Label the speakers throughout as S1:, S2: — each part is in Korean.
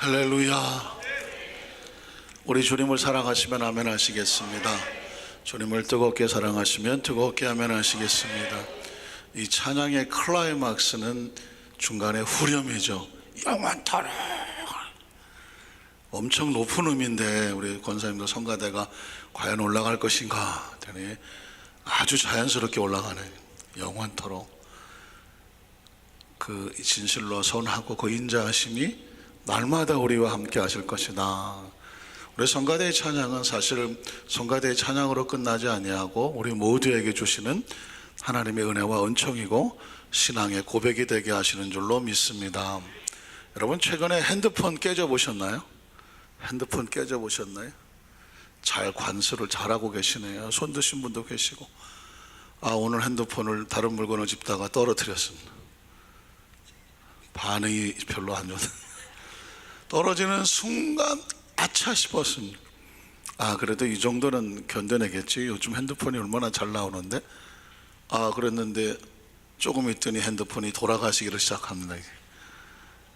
S1: 할렐루야. 우리 주님을 사랑하시면 아멘 하시겠습니다. 주님을 뜨겁게 사랑하시면 뜨겁게 아멘 하시겠습니다. 이 찬양의 클라이막스는 중간에 후렴이죠. 영원토록. 엄청 높은 음인데 우리 권사님도 성가대가 과연 올라갈 것인가 하더니 아주 자연스럽게 올라가네. 영원토록. 그 진실로 선하고 그 인자하심이 날마다 우리와 함께 하실 것이다. 우리 성가대의 찬양은 사실 성가대의 찬양으로 끝나지 아니하고 우리 모두에게 주시는 하나님의 은혜와 은총이고 신앙의 고백이 되게 하시는 줄로 믿습니다. 여러분 최근에 핸드폰 깨져보셨나요? 핸드폰 깨져보셨나요? 잘 관수를 잘하고 계시네요. 손 드신 분도 계시고. 오늘 핸드폰을 다른 물건을 짚다가 떨어뜨렸습니다. 반응이 별로 안 좋다. 떨어지는 순간 아차 싶었습니다. 그래도 이 정도는 견뎌내겠지. 요즘 핸드폰이 얼마나 잘 나오는데. 그랬는데 조금 있더니 핸드폰이 돌아가시기를 시작합니다.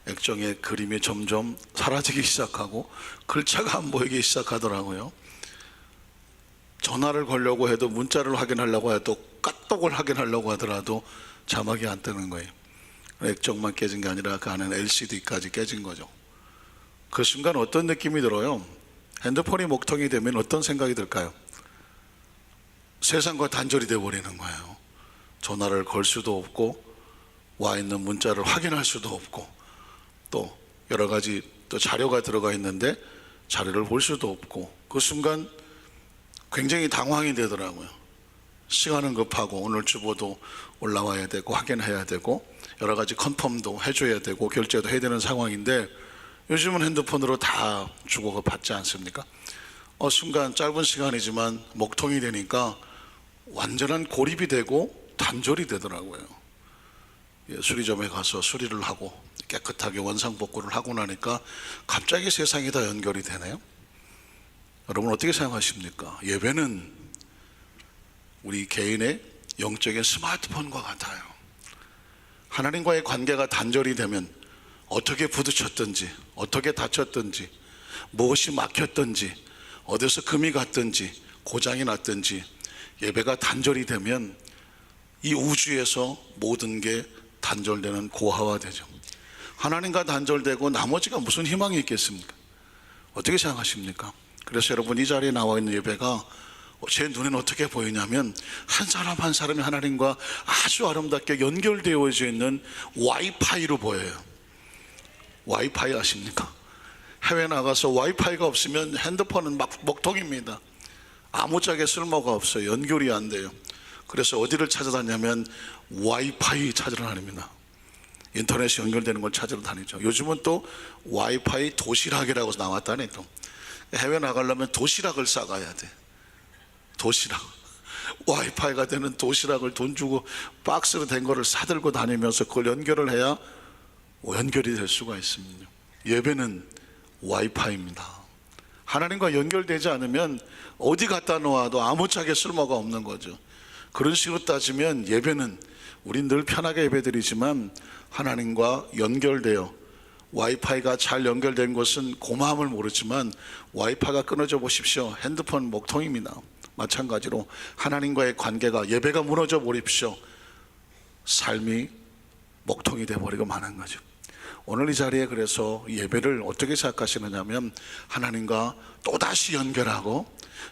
S1: 액정의 그림이 점점 사라지기 시작하고 글자가 안 보이기 시작하더라고요. 전화를 걸려고 해도 문자를 확인하려고 해도 까똑을 확인하려고 하더라도 자막이 안 뜨는 거예요. 액정만 깨진 게 아니라 그 안에는 LCD까지 깨진 거죠. 그 순간 어떤 느낌이 들어요? 핸드폰이 목통이 되면 어떤 생각이 들까요? 세상과 단절이 되어버리는 거예요. 전화를 걸 수도 없고 와 있는 문자를 확인할 수도 없고 또 여러 가지 또 자료가 들어가 있는데 자료를 볼 수도 없고 그 순간 굉장히 당황이 되더라고요. 시간은 급하고 오늘 주보도 올라와야 되고 확인해야 되고 여러 가지 컨펌도 해줘야 되고 결제도 해야 되는 상황인데 요즘은 핸드폰으로 다 주고가 받지 않습니까? 순간 짧은 시간이지만 목통이 되니까 완전한 고립이 되고 단절이 되더라고요. 수리점에 가서 수리를 하고 깨끗하게 원상복구를 하고 나니까 갑자기 세상이 다 연결이 되네요. 여러분 어떻게 생각하십니까? 예배는 우리 개인의 영적인 스마트폰과 같아요. 하나님과의 관계가 단절이 되면 어떻게 부딪혔든지 어떻게 다쳤든지 무엇이 막혔든지 어디서 금이 갔든지 고장이 났든지 예배가 단절이 되면 이 우주에서 모든 게 단절되는 고하화되죠. 하나님과 단절되고 나머지가 무슨 희망이 있겠습니까? 어떻게 생각하십니까? 그래서 여러분 이 자리에 나와 있는 예배가 제 눈에는 어떻게 보이냐면 한 사람 한 사람이 하나님과 아주 아름답게 연결되어져 있는 와이파이로 보여요. 와이파이 아십니까? 해외 나가서 와이파이가 없으면 핸드폰은 막 먹통입니다. 아무짝에 쓸모가 없어요. 연결이 안 돼요. 그래서 어디를 찾아다니냐면 와이파이 찾으러 다닙니다. 인터넷이 연결되는 걸 찾으러 다니죠. 요즘은 또 와이파이 도시락이라고 나왔다네. 또 해외 나가려면 도시락을 싸가야 돼. 도시락, 와이파이가 되는 도시락을 돈 주고 박스로 된 거를 사들고 다니면서 그걸 연결을 해야 연결이 될 수가 있습니다. 예배는 와이파이입니다. 하나님과 연결되지 않으면 어디 갖다 놓아도 아무짝에 쓸모가 없는 거죠. 그런 식으로 따지면 예배는 우린 늘 편하게 예배드리지만 하나님과 연결되어 와이파이가 잘 연결된 것은 고마움을 모르지만 와이파이가 끊어져 보십시오. 핸드폰 목통입니다. 마찬가지로 하나님과의 관계가 예배가 무너져 버립시오. 삶이 목통이 되어버리고 마는 거죠. 오늘 이 자리에 그래서 예배를 어떻게 생각하시느냐면 하나님과 또다시 연결하고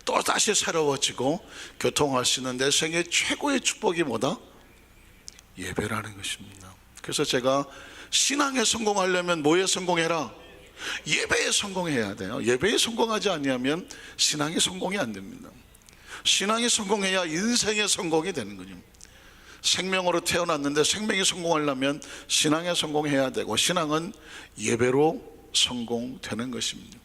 S1: 또다시 새로워지고 교통할 수 있는 내 생애 최고의 축복이 뭐다? 예배라는 것입니다. 그래서 제가 신앙에 성공하려면 뭐에 성공해라? 예배에 성공해야 돼요. 예배에 성공하지 않으면 신앙이 성공이 안 됩니다. 신앙이 성공해야 인생의 성공이 되는 거죠. 생명으로 태어났는데 생명이 성공하려면 신앙에 성공해야 되고 신앙은 예배로 성공되는 것입니다.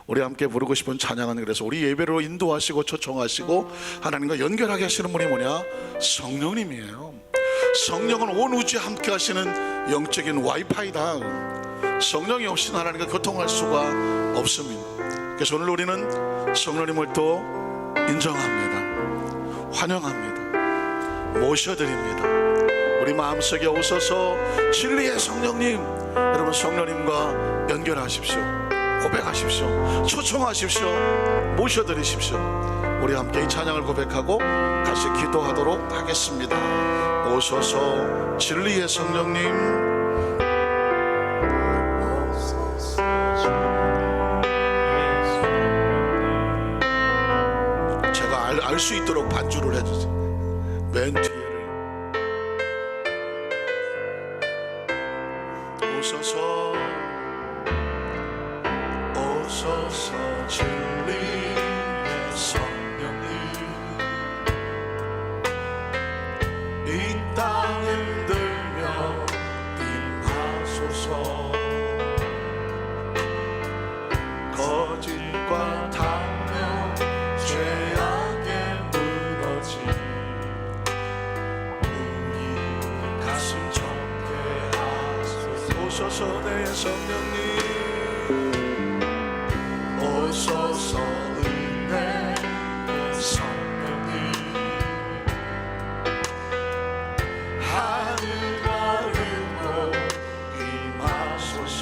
S1: 우리 함께 부르고 싶은 찬양은 그래서 우리 예배로 인도하시고 초청하시고 하나님과 연결하게 하시는 분이 뭐냐? 성령님이에요. 성령은 온 우주에 함께 하시는 영적인 와이파이다. 성령이 없이는 하나님과 교통할 수가 없습니다. 그래서 오늘 우리는 성령님을 또 인정합니다. 환영합니다. 모셔드립니다. 우리 마음속에 오셔서 진리의 성령님 여러분 성령님과 연결하십시오. 고백하십시오. 초청하십시오. 모셔드리십시오. 우리 함께 이 찬양을 고백하고 같이 기도하도록 하겠습니다. 오소서 진리의 성령님, 제가 알 수 있도록 반주를 해주세요. 맨 뒤에를 오소서 오소서 진리의 성령님, 이 땅을 들며 임하소서. 거짓과 탐욕 죄악에 무너진 우리 가슴 적게 하소서. 오소서 내 성령님, 오소서 은혜의 성령님, 하늘 가르고 임하소서.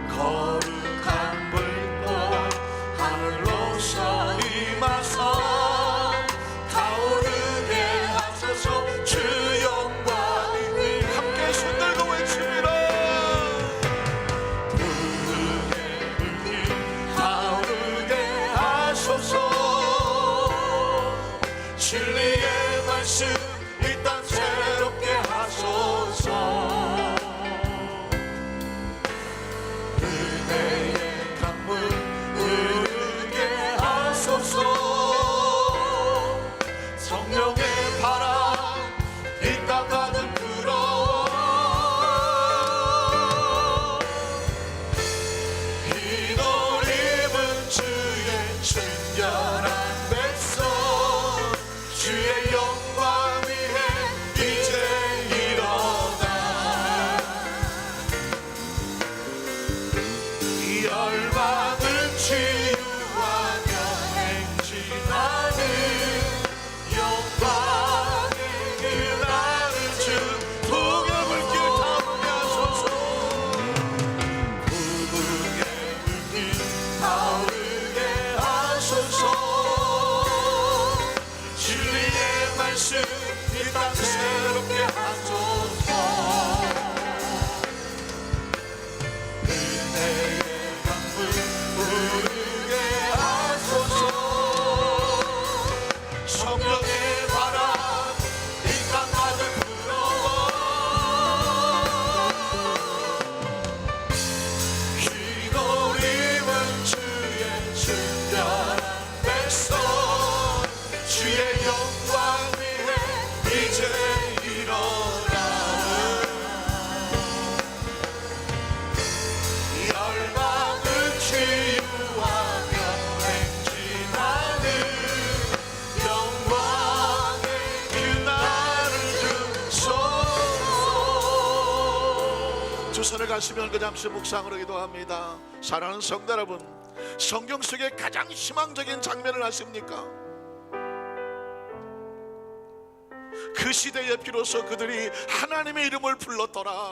S1: 거룩한 불꽃 하늘로서 임하서 타오르게 하소서. 주 영광이 함께 손들고 외칩니다. 부르게 불길 타오르게 하소서. 진리의 말씀 이 땅 새롭게 하소서. 은혜의 강물 흐르게 하소서. 성령의 바람 이 땅 가득 불어워 흰 옷 입은 주의 친절한 백성, 주의 영광 위에 이제 일어나. 열방을 치유하며 행진하는 영광의 길 나는 주 풍요물길 타오르게 하소서. 부흥의 물길 타오르게 하소서. 진리의 말씀 이 땅 새롭게 하소서. 은혜의 강물 흐르게 하소서. 성령의 바람 이 땅 가득 불어워 흰 옷 입은 주의 친절한 백성, 주의 영광 위에 이제 일어나. 열방을 치유하며 행진하는 영광의 길 나를 주소서. 주선을 가시면 그 잠시 묵상으로 기도합니다. 사랑하는 성도 여러분, 성경 속에 가장 희망적인 장면을 아십니까? 그 시대에 비로소 그들이 하나님의 이름을 불렀더라.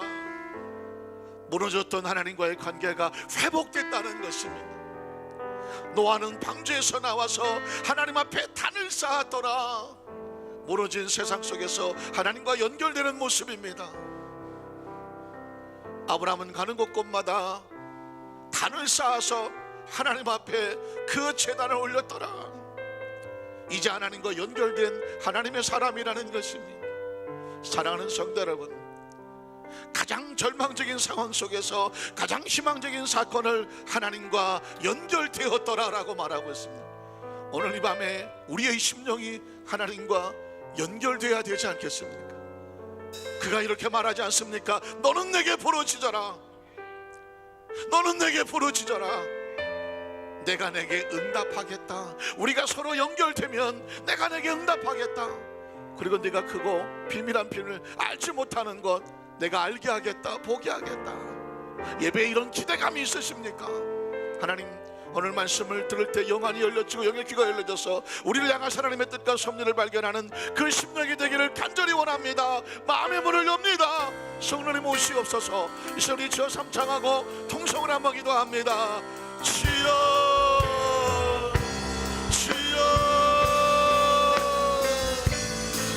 S1: 무너졌던 하나님과의 관계가 회복됐다는 것입니다. 노아는 방주에서 나와서 하나님 앞에 단을 쌓았더라. 무너진 세상 속에서 하나님과 연결되는 모습입니다. 아브라함은 가는 곳곳마다 단을 쌓아서 하나님 앞에 그 제단을 올렸더라. 이제 하나님과 연결된 하나님의 사람이라는 것입니다. 사랑하는 성도 여러분, 가장 절망적인 상황 속에서 가장 희망적인 사건을 하나님과 연결되었더라라고 말하고 있습니다. 오늘 이 밤에 우리의 심령이 하나님과 연결되어야 되지 않겠습니까? 그가 이렇게 말하지 않습니까? 너는 내게 부르짖어라. 너는 내게 부르짖어라. 내가 내게 응답하겠다. 우리가 서로 연결되면 내가 내게 응답하겠다. 그리고 네가 크고 비밀한 비밀을 알지 못하는 것 내가 알게 하겠다, 보게 하겠다. 예배에 이런 기대감이 있으십니까? 하나님 오늘 말씀을 들을 때 영안이 열려지고 영의 귀가 열려져서 우리를 향한 하나님의 뜻과 섭리를 발견하는 그 심령이 되기를 간절히 원합니다. 마음의 문을 엽니다. 성령님 오시옵소서. 이 소리 저 삼창하고 통성을 한번 기도합니다. 주여 주여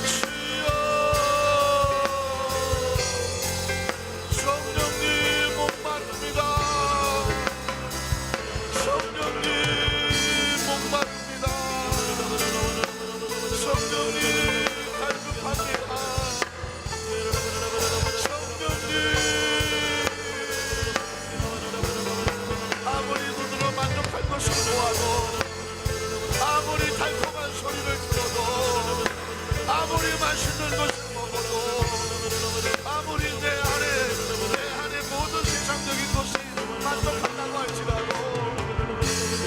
S1: 주여. 성령님 목마릅니다. 성령님 목마릅니다. 성령님 갈급합니다. 성령님 아무리 눈으로 만족할 것을 보아도, 아무리 달콤한 소리를 들어도, 아무리 맛있는 것을 먹어도, 아무리 내 안에 모든 세상적인 것이 만족한다고 할지라도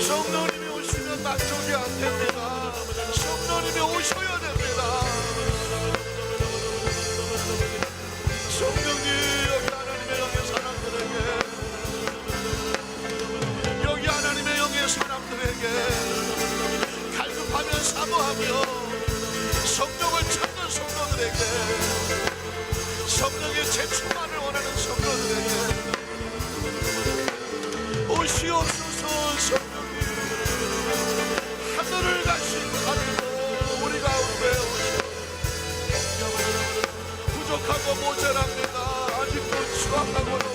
S1: 성령님이 오시면 만족이 안 됩니다. 성령님이 오셔야 됩니다. 성령님 여기 하나님의 영의 사람들에게, 여기 하나님의 영의 사람들에게 갈급하며 사모하며 성령을 찾는 성도들에게, 성령의 재충만을 원하는 성도들에게 오시옵소서. 성령님 하늘을 가신 하늘도 우리 가운데 오시옵소서. 부족하고 모자랍니다. 아직도 추악하고도,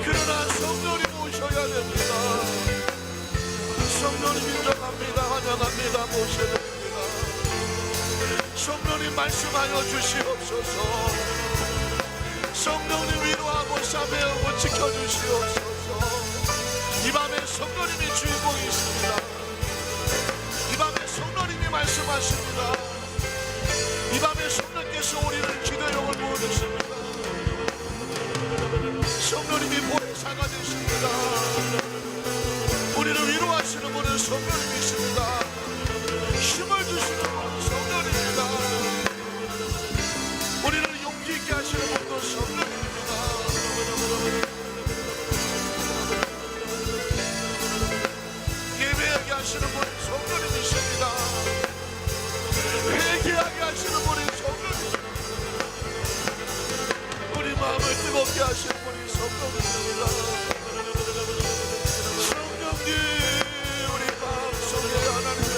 S1: 그러나 성령님 오셔야 됩니다. 성령님 인정합니다. 환영합니다. 모셔야 됩니다. 성령님 말씀하여 주시옵소서. 성령님 위로하고 싸매하고 지켜주시옵소서. 이 밤에 성령님이 주인공이 있습니다. 이 밤에 성령님이 말씀하십니다. 이 밤에 성령께서 우리를 기도용을 부어주십니다. 성령님이 보혜사가 되십니다. 우리를 위로하시는 분은 성령님이십니다. 힘을 주시는 분은 성령입니다. 우리를 용기 있게 하시는 분도 성령입니다. 예배하게 하시는 분이 성령님이십니다. 회개하게 하시는 분이 성령입니다. 우리 마음을 뜨겁게 하시는 분이 성령입니다. 성령님 우리 마음속에 하나님의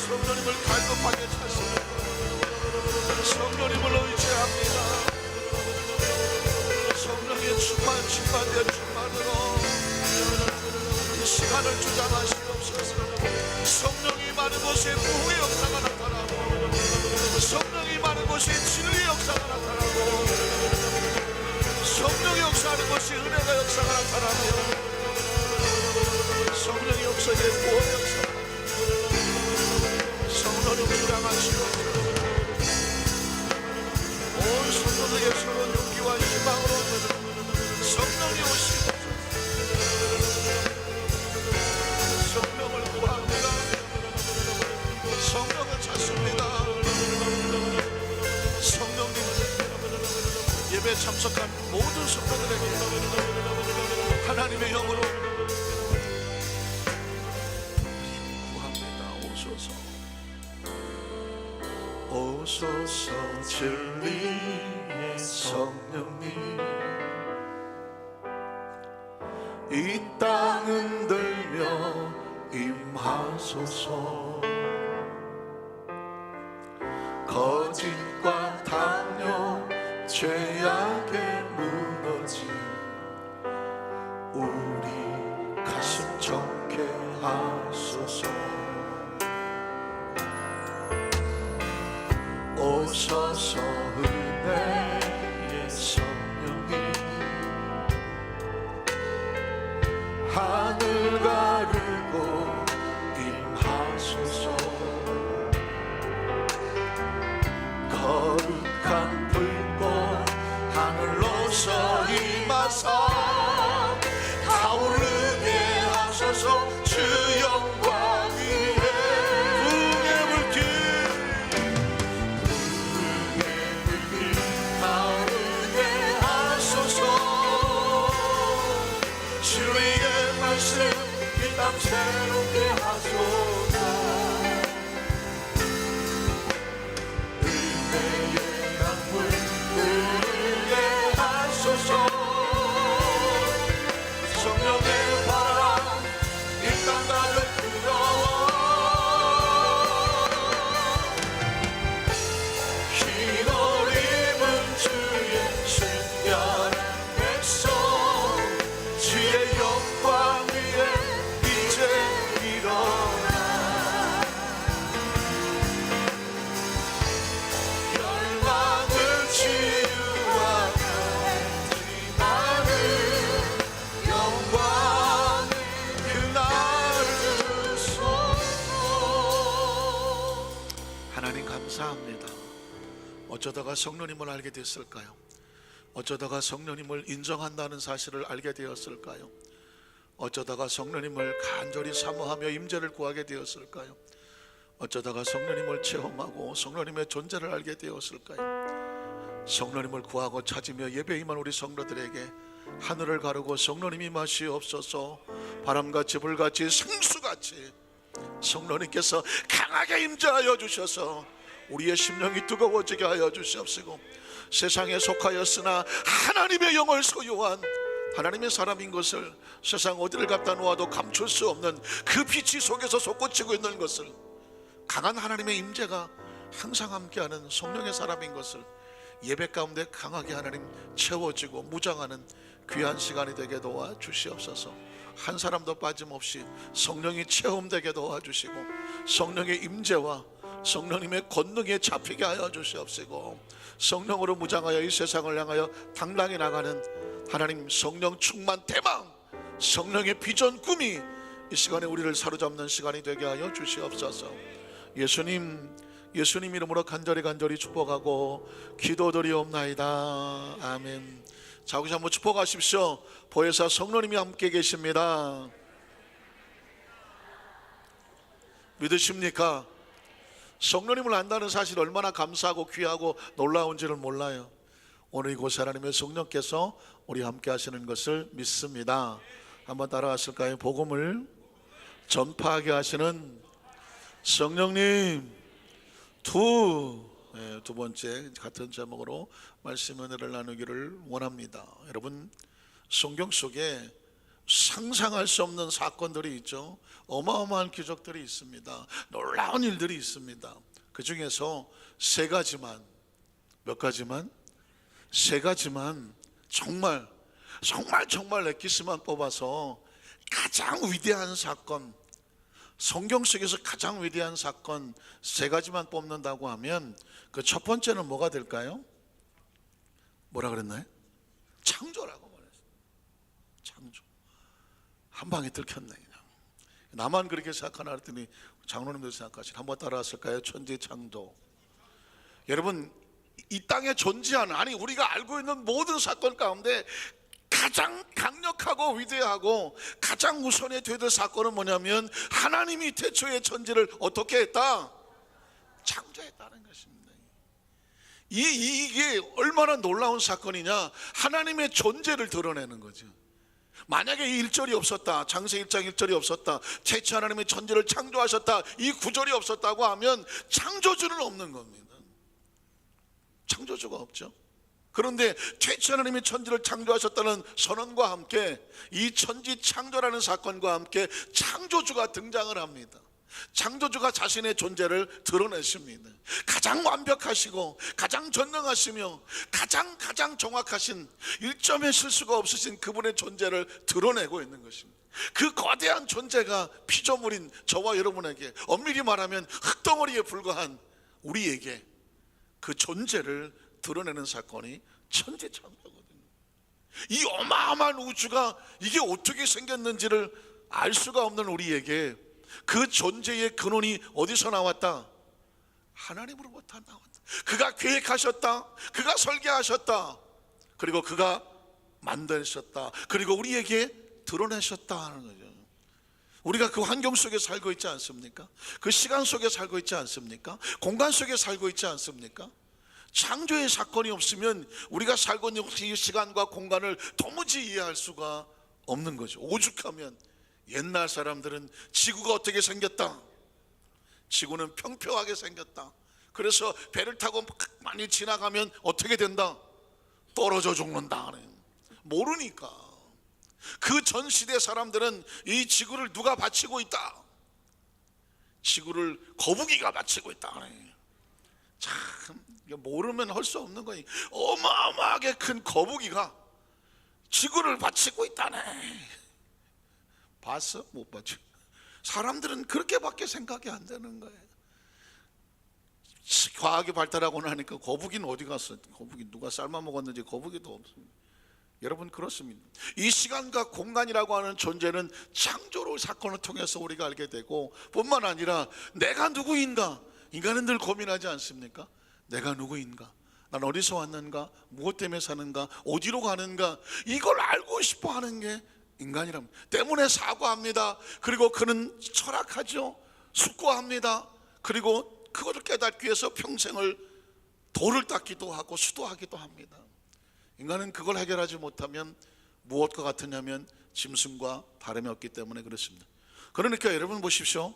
S1: 성령님을 갈급하게 찾습니다. 성령님을 의지합니다. 성령의 충만의 충만으로 이 시간을 주장하시옵소서. 성령이 많은 곳에 부흥의 역사가 나타나고, 성령이 많은 곳에 진리의 역사가 나타나고, 성령이 역사하는 곳에 은혜가 역사가 나타나며, 성령의 역사에 구원의 역사가 성령님 주장하시옵소서. 온 성도들에게 서로 용기와 희망으로 성령이 오시옵소서. 성령을 구합니다. 성령을 찾습니다. 성령님 예배 참석한 모든 성도들에게 하나님의 영으로 구합니다. 오소서. 오소서 진리의 성령님, 이 땅 흔들며 임하소서. 거짓과 담요 죄악에 무너진 우리 가슴 정케 하소서. 오셔서 은혜의 성령님, 하늘 가르고 임하소서. 거룩한 불꽃 하늘로서 임하사 타오르게 하소서. 주 영광 위에 불의 불길
S2: 맘 새롭게 하소서. 은혜의 강물 흐르게 하소서. 성령의 바람 이 땅 가득 불어와 흰 옷 입은 주의 순결한 백성 주의 영광 위에 이제 일어나 열망을 치유하며 기만을 영광 그날을 주소서.
S1: 하나님 감사합니다. 어쩌다가 성령님을 알게 됐을까요? 어쩌다가 성령님을 인정한다는 사실을 알게 되었을까요? 어쩌다가 성령님을 간절히 사모하며 임재를 구하게 되었을까요? 어쩌다가 성령님을 체험하고 성령님의 존재를 알게 되었을까요? 성령님을 구하고 찾으며 예배 임한 우리 성도들에게 하늘을 가르고 성령님이 마시옵소서. 바람같이 불같이 생수같이 성령님께서 강하게 임재하여 주셔서 우리의 심령이 뜨거워지게 하여 주시옵시고, 세상에 속하였으나 하나님의 영을 소유한 하나님의 사람인 것을 세상 어디를 갖다 놓아도 감출 수 없는 그 빛이 속에서 솟구치고 있는 것을, 강한 하나님의 임재가 항상 함께하는 성령의 사람인 것을 예배 가운데 강하게 하나님 채워지고 무장하는 귀한 시간이 되게 도와주시옵소서. 한 사람도 빠짐없이 성령이 체험되게 도와주시고 성령의 임재와 성령님의 권능에 잡히게 하여 주시옵시고, 성령으로 무장하여 이 세상을 향하여 당당히 나가는 하나님 성령 충만 대망, 성령의 비전 꿈이 이 시간에 우리를 사로잡는 시간이 되게 하여 주시옵소서. 예수님 이름으로 간절히 축복하고 기도드리옵나이다. 아멘. 자, 여기서 한번 축복하십시오. 보혜사 성령님이 함께 계십니다. 믿으십니까? 성령님을 안다는 사실 얼마나 감사하고 귀하고 놀라운지를 몰라요. 오늘 이곳 하나님의 성령께서 우리 함께 하시는 것을 믿습니다. 한번 따라하실까요? 복음을 전파하게 하시는 성령님 두 번째 같은 제목으로 말씀 은혜를 나누기를 원합니다. 여러분, 성경 속에 상상할 수 없는 사건들이 있죠. 어마어마한 기적들이 있습니다. 놀라운 일들이 있습니다. 그 중에서 세 가지만 정말 엑기스만 뽑아서 가장 위대한 사건, 성경 속에서 가장 위대한 사건 세 가지만 뽑는다고 하면 그 첫 번째는 뭐가 될까요? 뭐라 그랬나요? 창조라고 말했어요. 창조. 한 방에 들켰네. 그냥 나만 그렇게 생각하나 했더니 장로님도 생각하시네. 한번 따라하실까요? 천지창조. 여러분, 이 땅에 존재하는, 아니 우리가 알고 있는 모든 사건 가운데 가장 강력하고 위대하고 가장 우선에 되던 사건은 뭐냐면 하나님이 태초에 천지를 어떻게 했다? 창조했다는 것입니다. 이게 얼마나 놀라운 사건이냐? 하나님의 존재를 드러내는 거죠. 만약에 이 1절이 없었다, 창세 1장 1절이 없었다, 태초 하나님의 천지를 창조하셨다, 이 9절이 없었다고 하면 창조주는 없는 겁니다. 창조주가 없죠. 그런데 태초 하나님이 천지를 창조하셨다는 선언과 함께 이 천지 창조라는 사건과 함께 창조주가 등장을 합니다. 창조주가 자신의 존재를 드러내십니다. 가장 완벽하시고 가장 전능하시며 가장 정확하신, 1점의 실수가 없으신 그분의 존재를 드러내고 있는 것입니다. 그 거대한 존재가 피조물인 저와 여러분에게, 엄밀히 말하면 흙덩어리에 불과한 우리에게 그 존재를 드러내는 사건이 천지창조거든요. 이 어마어마한 우주가 이게 어떻게 생겼는지를 알 수가 없는 우리에게 그 존재의 근원이 어디서 나왔다? 하나님으로부터 나왔다. 그가 계획하셨다, 그가 설계하셨다, 그리고 그가 만드셨다, 그리고 우리에게 드러내셨다 하는 거죠. 우리가 그 환경 속에 살고 있지 않습니까? 그 시간 속에 살고 있지 않습니까? 공간 속에 살고 있지 않습니까? 창조의 사건이 없으면 우리가 살고 있는 이 시간과 공간을 도무지 이해할 수가 없는 거죠. 오죽하면 옛날 사람들은 지구가 어떻게 생겼다? 지구는 평평하게 생겼다. 그래서 배를 타고 많이 지나가면 어떻게 된다? 떨어져 죽는다. 모르니까. 그 전 시대 사람들은 이 지구를 누가 바치고 있다? 지구를 거북이가 바치고 있다. 참 모르면 할 수 없는 거니. 어마어마하게 큰 거북이가 지구를 바치고 있다네. 봤어? 못 봤지. 사람들은 그렇게밖에 생각이 안 되는 거예요. 과학이 발달하고 나니까 거북이는 어디 갔어? 거북이 누가 삶아 먹었는지 거북이도 없습니다. 여러분 그렇습니다. 이 시간과 공간이라고 하는 존재는 창조로 사건을 통해서 우리가 알게 되고, 뿐만 아니라 내가 누구인가? 인간은 늘 고민하지 않습니까? 내가 누구인가? 난 어디서 왔는가? 무엇 때문에 사는가? 어디로 가는가? 이걸 알고 싶어 하는 게 인간이랍니다. 때문에 사고합니다. 그리고 그는 철학하죠. 숙고합니다. 그리고 그것을 깨닫기 위해서 평생을 돌을 닦기도 하고 수도하기도 합니다. 인간은 그걸 해결하지 못하면 무엇과 같으냐면 짐승과 다름이 없기 때문에 그렇습니다. 그러니까 여러분 보십시오.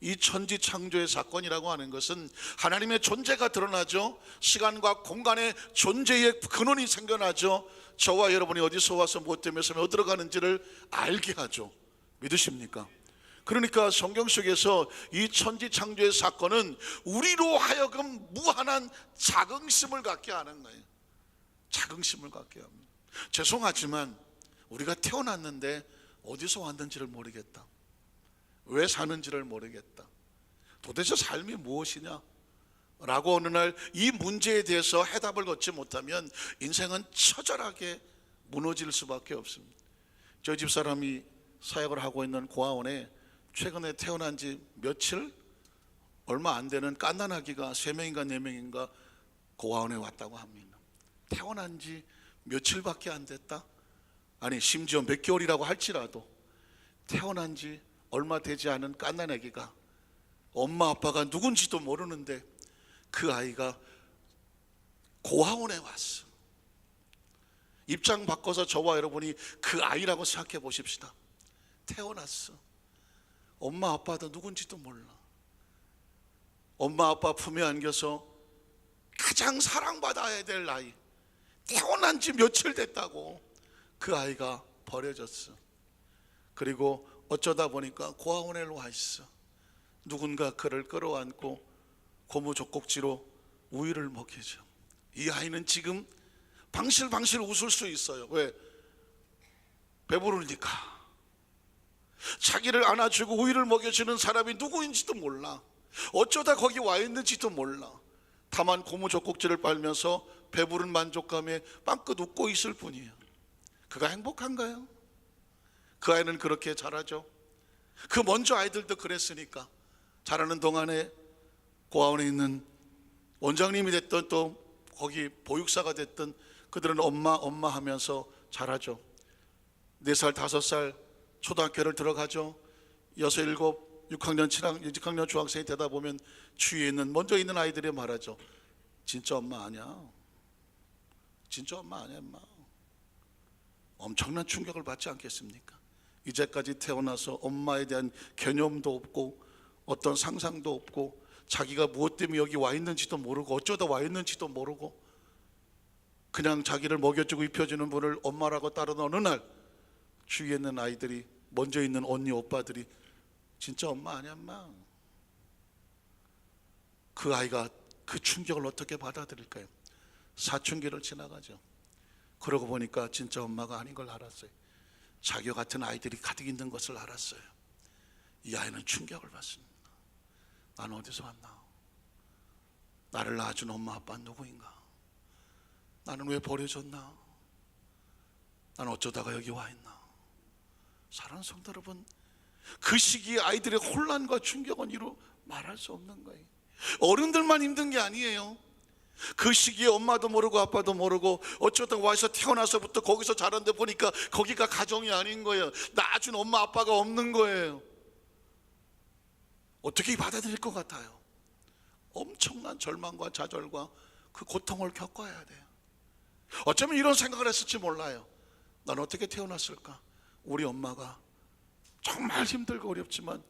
S1: 이 천지 창조의 사건이라고 하는 것은 하나님의 존재가 드러나죠. 시간과 공간의 존재의 근원이 생겨나죠. 저와 여러분이 어디서 와서 무엇 때문에 어디로 가는지를 알게 하죠. 믿으십니까? 그러니까 성경 속에서 이 천지 창조의 사건은 우리로 하여금 무한한 자긍심을 갖게 하는 거예요. 자긍심을 갖게 합니다. 죄송하지만 우리가 태어났는데 어디서 왔는지를 모르겠다. 왜 사는지를 모르겠다. 도대체 삶이 무엇이냐? 라고 어느 날 이 문제에 대해서 해답을 얻지 못하면 인생은 처절하게 무너질 수밖에 없습니다. 저희 집 사람이 사역을 하고 있는 고아원에 최근에 태어난 지 며칠 얼마 안 되는 갓난아기가 3명인가 4명인가 고아원에 왔다고 합니다. 태어난 지 며칠밖에 안 됐다? 아니 심지어 몇 개월이라고 할지라도 태어난 지 얼마 되지 않은 갓난아기가 엄마 아빠가 누군지도 모르는데 그 아이가 고아원에 왔어. 입장 바꿔서 저와 여러분이 그 아이라고 생각해 보십시다. 태어났어. 엄마 아빠도 누군지도 몰라. 엄마 아빠 품에 안겨서 가장 사랑받아야 될 아이, 태어난 지 며칠 됐다고 그 아이가 버려졌어. 그리고 어쩌다 보니까 고아원에 와 있어. 누군가 그를 끌어안고 고무 젖꼭지로 우유를 먹이죠. 이 아이는 지금 방실방실 웃을 수 있어요. 왜? 배부르니까. 자기를 안아주고 우유를 먹여주는 사람이 누구인지도 몰라. 어쩌다 거기 와 있는지도 몰라. 다만 고무 젖꼭지를 빨면서 배부른 만족감에 빵긋 웃고 있을 뿐이에요. 그가 행복한가요? 그 아이는 그렇게 자라죠. 그 먼저 아이들도 그랬으니까 자라는 동안에 고아원에 있는 원장님이 됐던 또 거기 보육사가 됐던 그들은 엄마 하면서 자라죠. 4살 5살 초등학교를 들어가죠. 6, 7, 6학년 7학년 중학생이 되다 보면 주위에 있는 먼저 있는 아이들이 말하죠. 진짜 엄마 아니야. 진짜 엄마 아니야 엄마. 엄청난 충격을 받지 않겠습니까? 이제까지 태어나서 엄마에 대한 개념도 없고 어떤 상상도 없고 자기가 무엇 때문에 여기 와 있는지도 모르고 어쩌다 와 있는지도 모르고 그냥 자기를 먹여주고 입혀주는 분을 엄마라고 따르는 어느 날 주위에 있는 아이들이 먼저 있는 언니 오빠들이 진짜 엄마 아니야 엄마. 그 아이가 그 충격을 어떻게 받아들일까요? 사춘기를 지나가죠. 그러고 보니까 진짜 엄마가 아닌 걸 알았어요. 자기와 같은 아이들이 가득 있는 것을 알았어요. 이 아이는 충격을 받습니다. 나는 어디서 왔나? 나를 낳아준 엄마 아빠는 누구인가? 나는 왜 버려졌나? 나는 어쩌다가 여기 와 있나? 사랑하는 성도 여러분, 그 시기에 아이들의 혼란과 충격은 이루 말할 수 없는 거예요. 어른들만 힘든 게 아니에요. 그 시기에 엄마도 모르고 아빠도 모르고 어쩌다 와서 태어나서부터 거기서 자랐는데 보니까 거기가 가정이 아닌 거예요. 낳아준 엄마 아빠가 없는 거예요. 어떻게 받아들일 것 같아요? 엄청난 절망과 좌절과 그 고통을 겪어야 돼요. 어쩌면 이런 생각을 했을지 몰라요. 난 어떻게 태어났을까? 우리 엄마가 정말 힘들고 어렵지만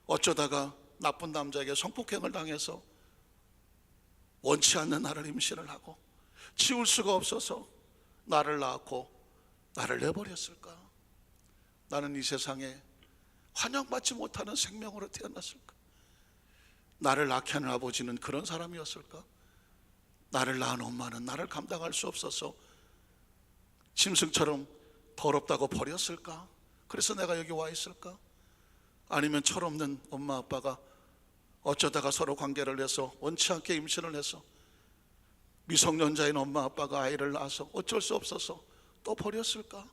S1: 어쩌다가 나쁜 남자에게 성폭행을 당해서 원치 않는 나를 임신을 하고 지울 수가 없어서 나를 낳았고 나를 내버렸을까? 나는 이 세상에 환영받지 못하는 생명으로 태어났을까? 나를 낳게 하는 아버지는 그런 사람이었을까? 나를 낳은 엄마는 나를 감당할 수 없어서 짐승처럼 더럽다고 버렸을까? 그래서 내가 여기 와 있을까? 아니면 철없는 엄마 아빠가 어쩌다가 서로 관계를 해서 원치 않게 임신을 해서 미성년자인 엄마 아빠가 아이를 낳아서 어쩔 수 없어서 또 버렸을까?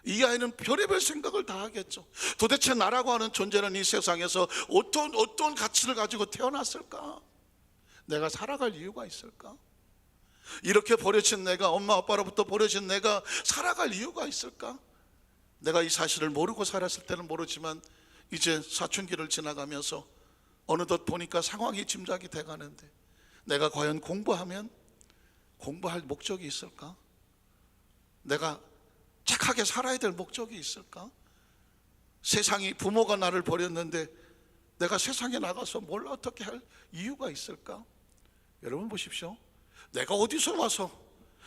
S1: 이 아이는 별의별 생각을 다 하겠죠. 도대체 나라고 하는 존재는 이 세상에서 어떤 가치를 가지고 태어났을까? 내가 살아갈 이유가 있을까? 이렇게 버려진 내가, 엄마 아빠로부터 버려진 내가 살아갈 이유가 있을까? 내가 이 사실을 모르고 살았을 때는 모르지만 이제 사춘기를 지나가면서 어느덧 보니까 상황이 짐작이 돼가는데, 내가 과연 공부하면 공부할 목적이 있을까? 내가 착하게 살아야 될 목적이 있을까? 세상이, 부모가 나를 버렸는데 내가 세상에 나가서 뭘 어떻게 할 이유가 있을까? 여러분 보십시오. 내가 어디서 와서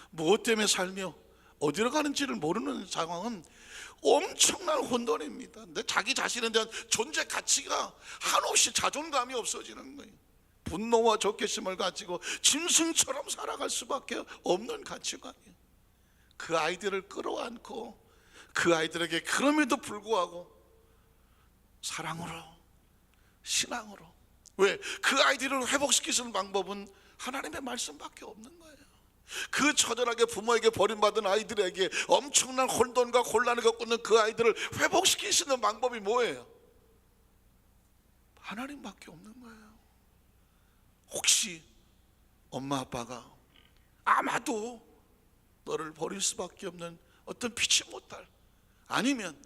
S1: 무엇 때문에 살며 어디로 가는지를 모르는 상황은 엄청난 혼돈입니다. 근데 자기 자신에 대한 존재 가치가 한없이 자존감이 없어지는 거예요. 분노와 적개심을 가지고 짐승처럼 살아갈 수밖에 없는 가치관이에요. 그 아이들을 끌어안고 그 아이들에게 그럼에도 불구하고 사랑으로, 신앙으로, 왜? 그 아이들을 회복시키는 방법은 하나님의 말씀밖에 없는 거예요. 그 처절하게 부모에게 버림받은 아이들에게 엄청난 혼돈과 곤란을 겪고 있는 그 아이들을 회복시키시는 방법이 뭐예요? 하나님밖에 없는 거예요. 혹시 엄마 아빠가 아마도 너를 버릴 수밖에 없는 어떤 피치 못할, 아니면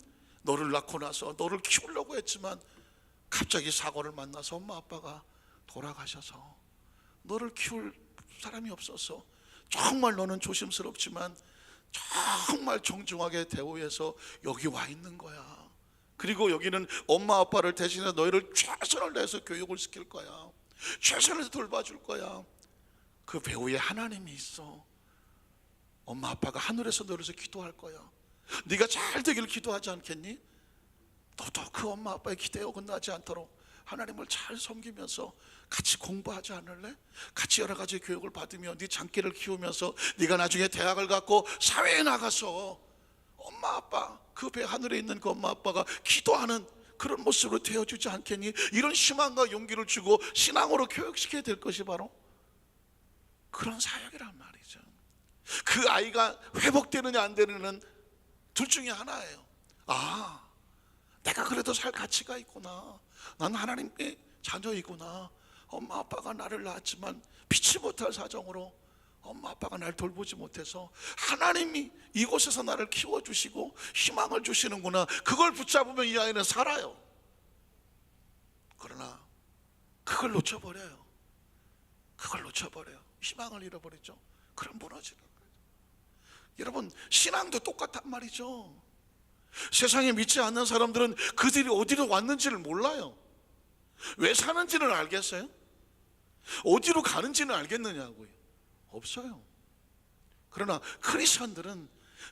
S1: 너를 낳고 나서 너를 키우려고 했지만 갑자기 사고를 만나서 엄마 아빠가 돌아가셔서 너를 키울 사람이 없어서 정말 너는 조심스럽지만 정말 정중하게 대우해서 여기 와 있는 거야. 그리고 여기는 엄마 아빠를 대신해 너희를 최선을 다해서 교육을 시킬 거야. 최선을 다해서 돌봐줄 거야. 그 배후에 하나님이 있어. 엄마 아빠가 하늘에서 너를 위해서 기도할 거야. 네가 잘 되기를 기도하지 않겠니? 너도 그 엄마 아빠의 기대에 어긋나지 않도록 하나님을 잘 섬기면서 같이 공부하지 않을래? 같이 여러 가지 교육을 받으며 네 장기를 키우면서 네가 나중에 대학을 갔고 사회에 나가서 엄마 아빠, 그 배 하늘에 있는 그 엄마 아빠가 기도하는 그런 모습으로 되어주지 않겠니? 이런 희망과 용기를 주고 신앙으로 교육시켜야 될 것이 바로 그런 사역이란 말이죠. 그 아이가 회복되느냐 안 되느냐는 둘 중에 하나예요. 아, 내가 그래도 살 가치가 있구나. 난 하나님의 자녀이구나. 엄마 아빠가 나를 낳았지만 피치 못할 사정으로 엄마 아빠가 날 돌보지 못해서 하나님이 이곳에서 나를 키워주시고 희망을 주시는구나. 그걸 붙잡으면 이 아이는 살아요. 그러나 그걸 놓쳐버려요. 그걸 놓쳐버려요. 희망을 잃어버리죠. 그럼 무너지는 거예요. 여러분, 신앙도 똑같단 말이죠. 세상에 믿지 않는 사람들은 그들이 어디로 왔는지를 몰라요. 왜 사는지는 알겠어요? 어디로 가는지는 알겠느냐고요? 없어요. 그러나 크리스천들은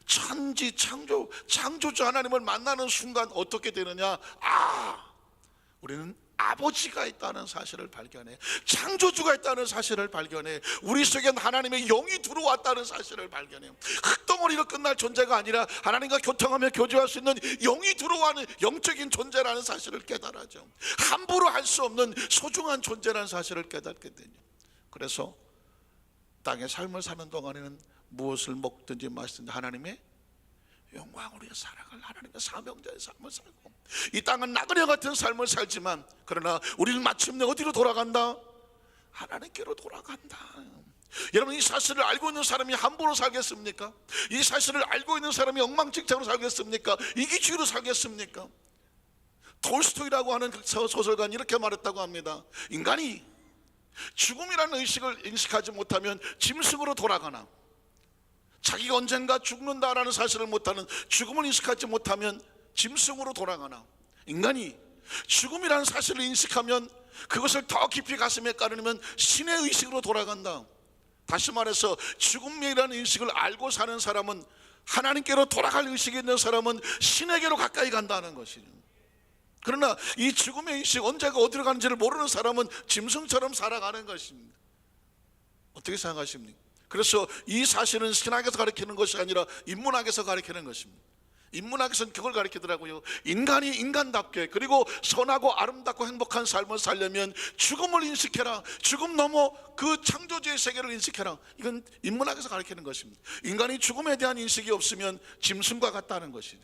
S1: 천지 창조주 하나님을 만나는 순간 어떻게 되느냐? 아, 우리는 아버지가 있다는 사실을 발견해. 창조주가 있다는 사실을 발견해. 우리 속에 하나님의 영이 들어왔다는 사실을 발견해. 흙덩어리로 끝날 존재가 아니라 하나님과 교통하며 교제할 수 있는 영이 들어와는 영적인 존재라는 사실을 깨달아죠. 함부로 할 수 없는 소중한 존재라는 사실을 깨닫게 되죠. 그래서 땅의 삶을 사는 동안에는 무엇을 먹든지 마시든지 하나님의 영광으로 살아갈 하나님의 사명자의 삶을 살고, 이 땅은 나그네 같은 삶을 살지만 그러나 우리는 마침내 어디로 돌아간다? 하나님께로 돌아간다. 여러분, 이 사실을 알고 있는 사람이 함부로 살겠습니까? 이 사실을 알고 있는 사람이 엉망진창으로 살겠습니까? 이기주의로 살겠습니까? 톨스토이라고 하는 소설가는 이렇게 말했다고 합니다. 인간이 죽음이라는 의식을 인식하지 못하면 짐승으로 돌아가나, 자기가 언젠가 죽는다라는 사실을 못하는 죽음을 인식하지 못하면 짐승으로 돌아가나? 인간이 죽음이라는 사실을 인식하면 그것을 더 깊이 가슴에 깔으면 신의 의식으로 돌아간다. 다시 말해서 죽음이라는 인식을 알고 사는 사람은, 하나님께로 돌아갈 의식이 있는 사람은 신에게로 가까이 간다는 것이죠. 그러나 이 죽음의 인식, 언제가 어디로 가는지를 모르는 사람은 짐승처럼 살아가는 것입니다. 어떻게 생각하십니까? 그래서 이 사실은 신학에서 가르치는 것이 아니라 인문학에서 가르치는 것입니다. 인문학에서는 그걸 가르치더라고요. 인간이 인간답게, 그리고 선하고 아름답고 행복한 삶을 살려면 죽음을 인식해라. 죽음 넘어 그 창조주의 세계를 인식해라. 이건 인문학에서 가르치는 것입니다. 인간이 죽음에 대한 인식이 없으면 짐승과 같다는 것이죠.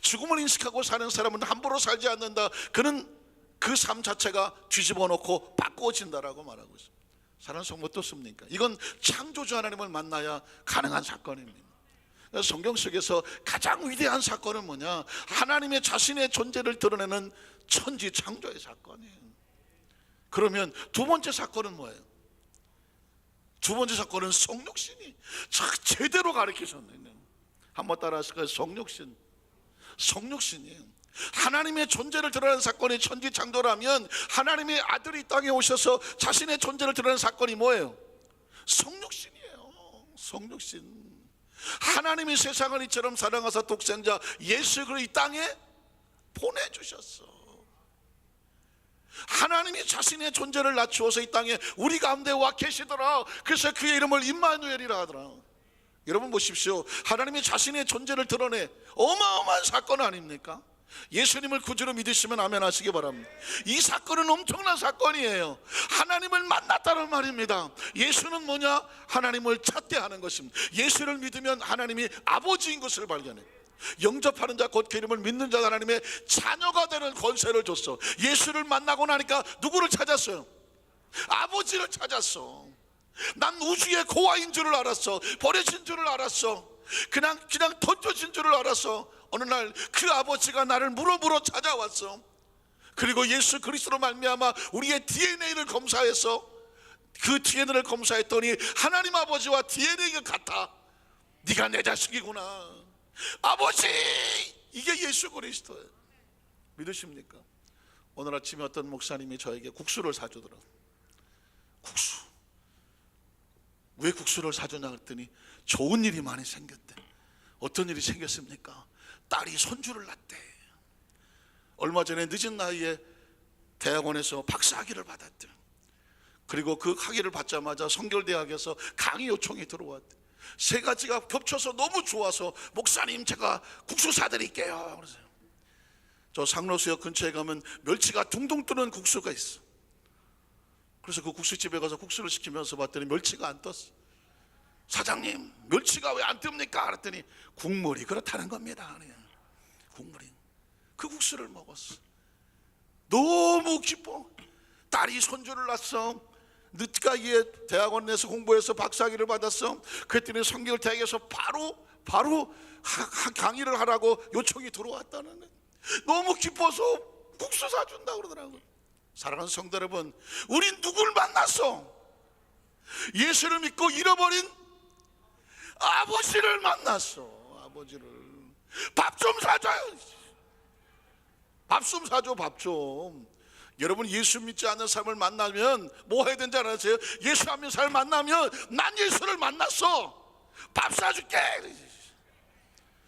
S1: 죽음을 인식하고 사는 사람은 함부로 살지 않는다. 그는 그 삶 자체가 뒤집어 놓고 바꾸어진다라고 말하고 있습니다. 사랑하는 성도 어떻습니까? 이건 창조주 하나님을 만나야 가능한 사건입니다. 성경 속에서 가장 위대한 사건은 뭐냐? 하나님의 자신의 존재를 드러내는 천지 창조의 사건이에요. 그러면 두 번째 사건은 뭐예요? 두 번째 사건은 성육신이 제대로 가르치셨네요. 한번 따라하실까요? 성육신이에요. 하나님의 존재를 드러내는 사건이 천지 창조라면 하나님의 아들이 땅에 오셔서 자신의 존재를 드러내는 사건이 뭐예요? 성육신이에요. 성육신. 하나님이 세상을 이처럼 사랑하사 독생자 예수 그리스도를 이 땅에 보내주셨어. 하나님이 자신의 존재를 낮추어서 이 땅에 우리 가운데 와 계시더라. 그래서 그의 이름을 임마누엘이라 하더라. 여러분 보십시오. 하나님이 자신의 존재를 드러내 어마어마한 사건 아닙니까? 예수님을 구주로 믿으시면 아멘 하시기 바랍니다. 이 사건은 엄청난 사건이에요. 하나님을 만났다는 말입니다. 예수는 뭐냐? 하나님을 찾게 하는 것입니다. 예수를 믿으면 하나님이 아버지인 것을 발견해. 영접하는 자 곧 그 이름을 믿는 자가 하나님의 자녀가 되는 권세를 줬어. 예수를 만나고 나니까 누구를 찾았어요? 아버지를 찾았어. 난 우주의 고아인 줄을 알았어. 버려진 줄을 알았어. 그냥 던져진 줄을 알았어. 어느 날 그 아버지가 나를 물어보러 찾아왔어. 그리고 예수 그리스도로 말미암아 우리의 DNA를 검사해서 그 DNA를 검사했더니 하나님 아버지와 DNA가 같아. 네가 내 자식이구나. 아버지, 이게 예수 그리스도예요. 믿으십니까? 오늘 아침에 어떤 목사님이 저에게 국수를 사주더라고요. 국수. 왜 국수를 사주냐 했더니 좋은 일이 많이 생겼대. 어떤 일이 생겼습니까? 딸이 손주를 낳대. 얼마 전에 늦은 나이에 대학원에서 박사학위를 받았대. 그리고 그 학위를 받자마자 성결대학에서 강의 요청이 들어왔대. 세 가지가 겹쳐서 너무 좋아서 목사님 제가 국수 사드릴게요. 그러세요. 저 상로수역 근처에 가면 멸치가 둥둥 뜨는 국수가 있어. 그래서 그 국수집에 가서 국수를 시키면서 봤더니 멸치가 안 떴어. 사장님, 멸치가 왜 안 뜹니까? 그랬더니 국물이 그렇다는 겁니다. 국물이. 그 국수를 먹었어. 너무 기뻐. 딸이 손주를 낳았어. 늦가기에 대학원 내서 공부해서 박사학위를 받았어. 그랬더니 성결대학에서 바로 강의를 하라고 요청이 들어왔다는. 너무 기뻐서 국수 사준다고 그러더라고요. 사랑하는 성도 여러분, 우린 누굴 만났어? 예수를 믿고 잃어버린 아버지를 만났어. 아버지를. 밥 좀 사줘요. 밥 좀 사줘. 밥 좀. 여러분, 예수 믿지 않는 사람을 만나면 뭐 해야 되는지 알아세요? 예수 안 믿는 사람을 만나면 난 예수를 만났어. 밥 사줄게.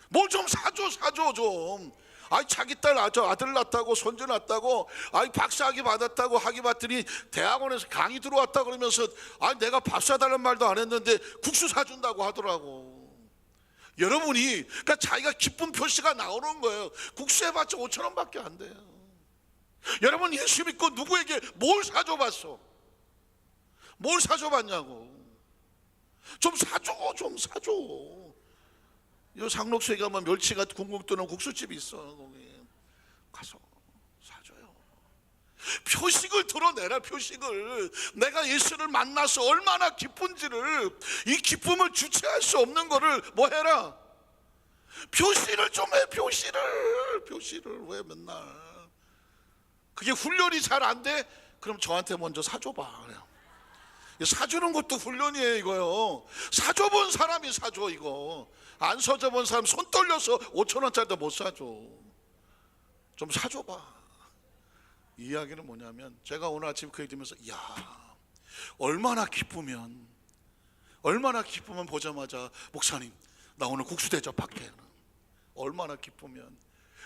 S1: 뭘 좀 사줘 좀. 아이, 자기 딸 아들 낳았다고, 손주 낳았다고, 아이, 박사학위 받았다고, 학위 받더니 대학원에서 강의 들어왔다 그러면서 아이, 내가 밥 사달라는 말도 안 했는데 국수 사준다고 하더라고. 여러분이, 그러니까 자기가 기쁜 표시가 나오는 거예요. 국수 해봤자 5,000원밖에 안 돼요. 여러분, 예수 믿고 누구에게 뭘 사줘봤어? 뭘 사줘봤냐고. 좀 사줘. 요 상록수에 가면 멸치가 궁궁 뜨는 국수집이 있어. 거기 가서 사줘요. 표식을 드러내라. 표식을. 내가 예수를 만나서 얼마나 기쁜지를, 이 기쁨을 주체할 수 없는 거를 뭐 해라? 표시를 좀 해. 표시를 왜 맨날. 그게 훈련이 잘 안 돼? 그럼 저한테 먼저 사줘봐. 그래요. 사주는 것도 훈련이에요. 이거요. 사줘본 사람이 사줘. 이거 안 사줘본 사람 손 떨려서 5,000원짜리도 못 사줘. 좀 사줘봐. 이 이야기는 뭐냐면, 제가 오늘 아침 그 얘기 들으면서 이야, 얼마나 기쁘면 보자마자 목사님 나 오늘 국수 대접할게. 얼마나 기쁘면.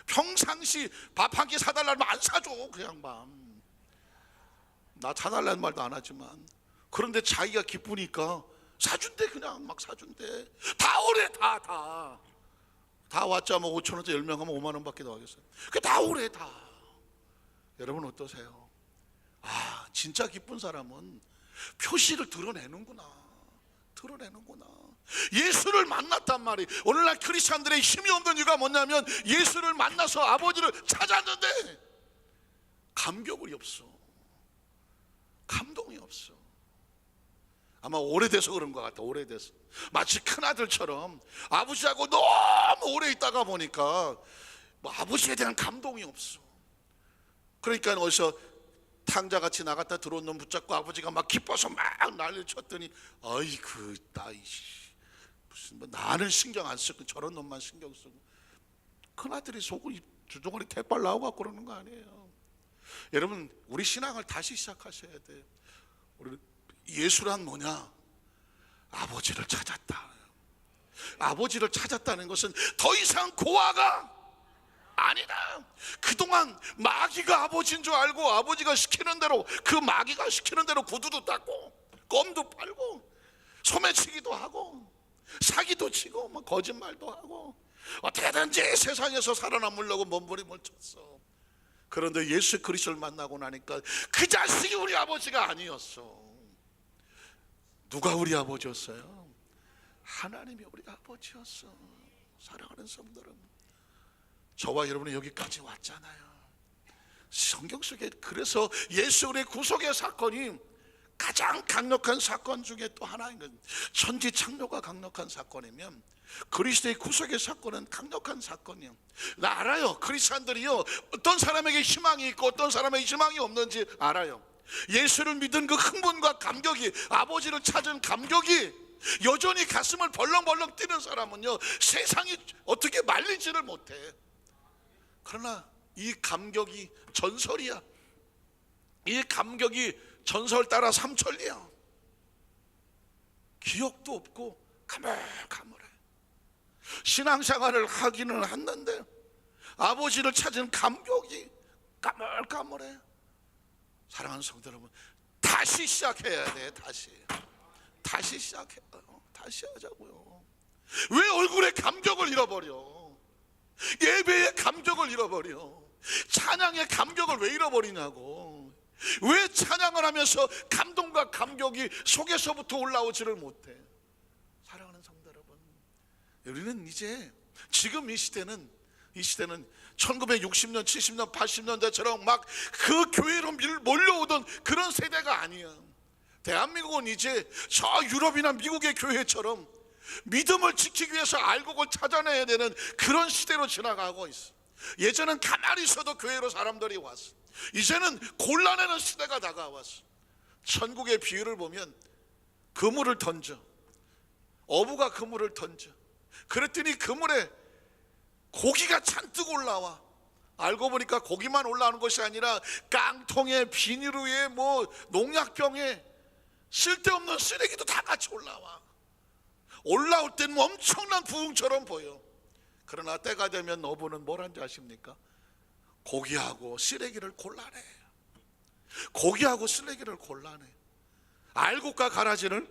S1: 평상시 밥 한 끼 사달라면 안 사줘. 그 양반 나 사달라는 말도 안 하지만, 그런데 자기가 기쁘니까 사준대. 그냥 막 사준대. 다 오래. 다 왔자 뭐 5,000원짜리 10명 하면 5만 원밖에 더 하겠어요. 그게 다 오래. 다. 여러분 어떠세요? 아, 진짜 기쁜 사람은 표시를 드러내는구나. 예수를 만났단 말이. 오늘날 크리스찬들의 힘이 없는 이유가 뭐냐면, 예수를 만나서 아버지를 찾았는데 감격이 없어. 감동이 없어. 아마 오래돼서 그런 것 같아. 오래돼서 마치 큰아들처럼 아버지하고 너무 오래 있다가 보니까 뭐 아버지에 대한 감동이 없어. 그러니까 어디서 탕자같이 나갔다 들어온 놈 붙잡고 아버지가 막 기뻐서 막 난리를 쳤더니, 아이고 나이 무슨 뭐 나는 신경 안 쓰고 저런 놈만 신경 쓰고. 큰아들이 속을 주둥아리 대빨 나오고 그러는 거 아니에요. 여러분, 우리 신앙을 다시 시작하셔야 돼. 우리 예수란 뭐냐? 아버지를 찾았다. 아버지를 찾았다는 것은 더 이상 고아가 아니다. 그동안 마귀가 아버지인 줄 알고 아버지가 시키는 대로, 그 마귀가 시키는 대로 구두도 닦고 껌도 팔고 소매치기도 하고 사기도 치고 뭐 거짓말도 하고 어떻게든지 세상에서 살아남으려고 몸부림을 쳤어. 그런데 예수 그리스도를 만나고 나니까 그 자식이 우리 아버지가 아니었어. 누가 우리 아버지였어요? 하나님이 우리 아버지였어. 사랑하는 성도 여러분, 저와 여러분이 여기까지 왔잖아요. 성경 속에 그래서 예수의 구속의 사건이 가장 강력한 사건 중에 또 하나인 것. 천지 창조가 강력한 사건이면 그리스도의 구속의 사건은 강력한 사건이에요. 나 알아요. 크리스찬들이요, 어떤 사람에게 희망이 있고 어떤 사람에게 희망이 없는지 알아요. 예수를 믿은 그 흥분과 감격이, 아버지를 찾은 감격이 여전히 가슴을 벌렁벌렁 뛰는 사람은요, 세상이 어떻게 말리지를 못해. 그러나 이 감격이 전설이야. 이 감격이 전설 따라 삼천리야. 기억도 없고 가물가물해. 신앙생활을 하기는 했는데 아버지를 찾은 감격이 가물가물해. 사랑하는 성도 여러분, 다시 시작해야 돼. 다시 시작해요. 다시 하자고요. 왜 얼굴에 감격을 잃어버려? 예배의 감격을 잃어버려. 찬양의 감격을 왜 잃어버리냐고. 왜 찬양을 하면서 감동과 감격이 속에서부터 올라오지를 못해? 사랑하는 성도 여러분, 우리는 이제 지금 이 시대는 1960년, 70년, 80년대처럼 막 그 교회로 몰려오던 그런 세대가 아니야. 대한민국은 이제 저 유럽이나 미국의 교회처럼 믿음을 지키기 위해서 알곡을 찾아내야 되는 그런 시대로 지나가고 있어. 예전엔 가만히 있어도 교회로 사람들이 왔어. 이제는 골라내는 시대가 다가왔어. 천국의 비유를 보면 그물을 던져, 어부가 그물을 던져. 그랬더니 그물에 고기가 잔뜩 올라와. 알고 보니까 고기만 올라오는 것이 아니라 깡통에, 비닐우에, 뭐 농약병에 쓸데없는 쓰레기도 다 같이 올라와. 올라올 때는 엄청난 부흥처럼 보여. 그러나 때가 되면 어부는 뭘 하는지 아십니까? 고기하고 쓰레기를 골라내. 고기하고 쓰레기를 골라내. 알곡과 가라지를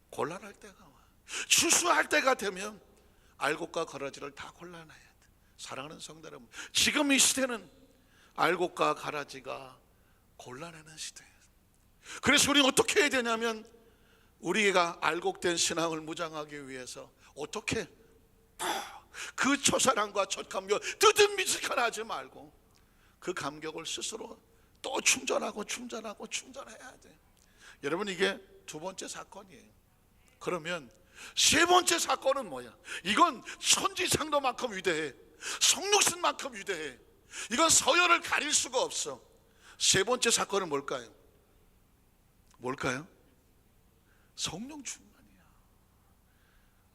S1: 골라낼 때가 와. 추수할 때가 되면 알곡과 가라지를 다 골라내야 돼. 사랑하는 성도 여러분, 지금 이 시대는 알곡과 가라지가 골라내는 시대예요. 그래서 우리는 어떻게 해야 되냐면, 우리가 알곡된 신앙을 무장하기 위해서 어떻게 그 초사랑과 첫 감격 뜨뜻미지근하지 말고 그 감격을 스스로 또 충전해야 돼. 여러분, 이게 두 번째 사건이에요. 그러면 세 번째 사건은 뭐야? 이건 천지창조만큼 위대해. 성육신만큼 위대해. 이건 서열을 가릴 수가 없어. 세 번째 사건은 뭘까요? 성령 충만이야.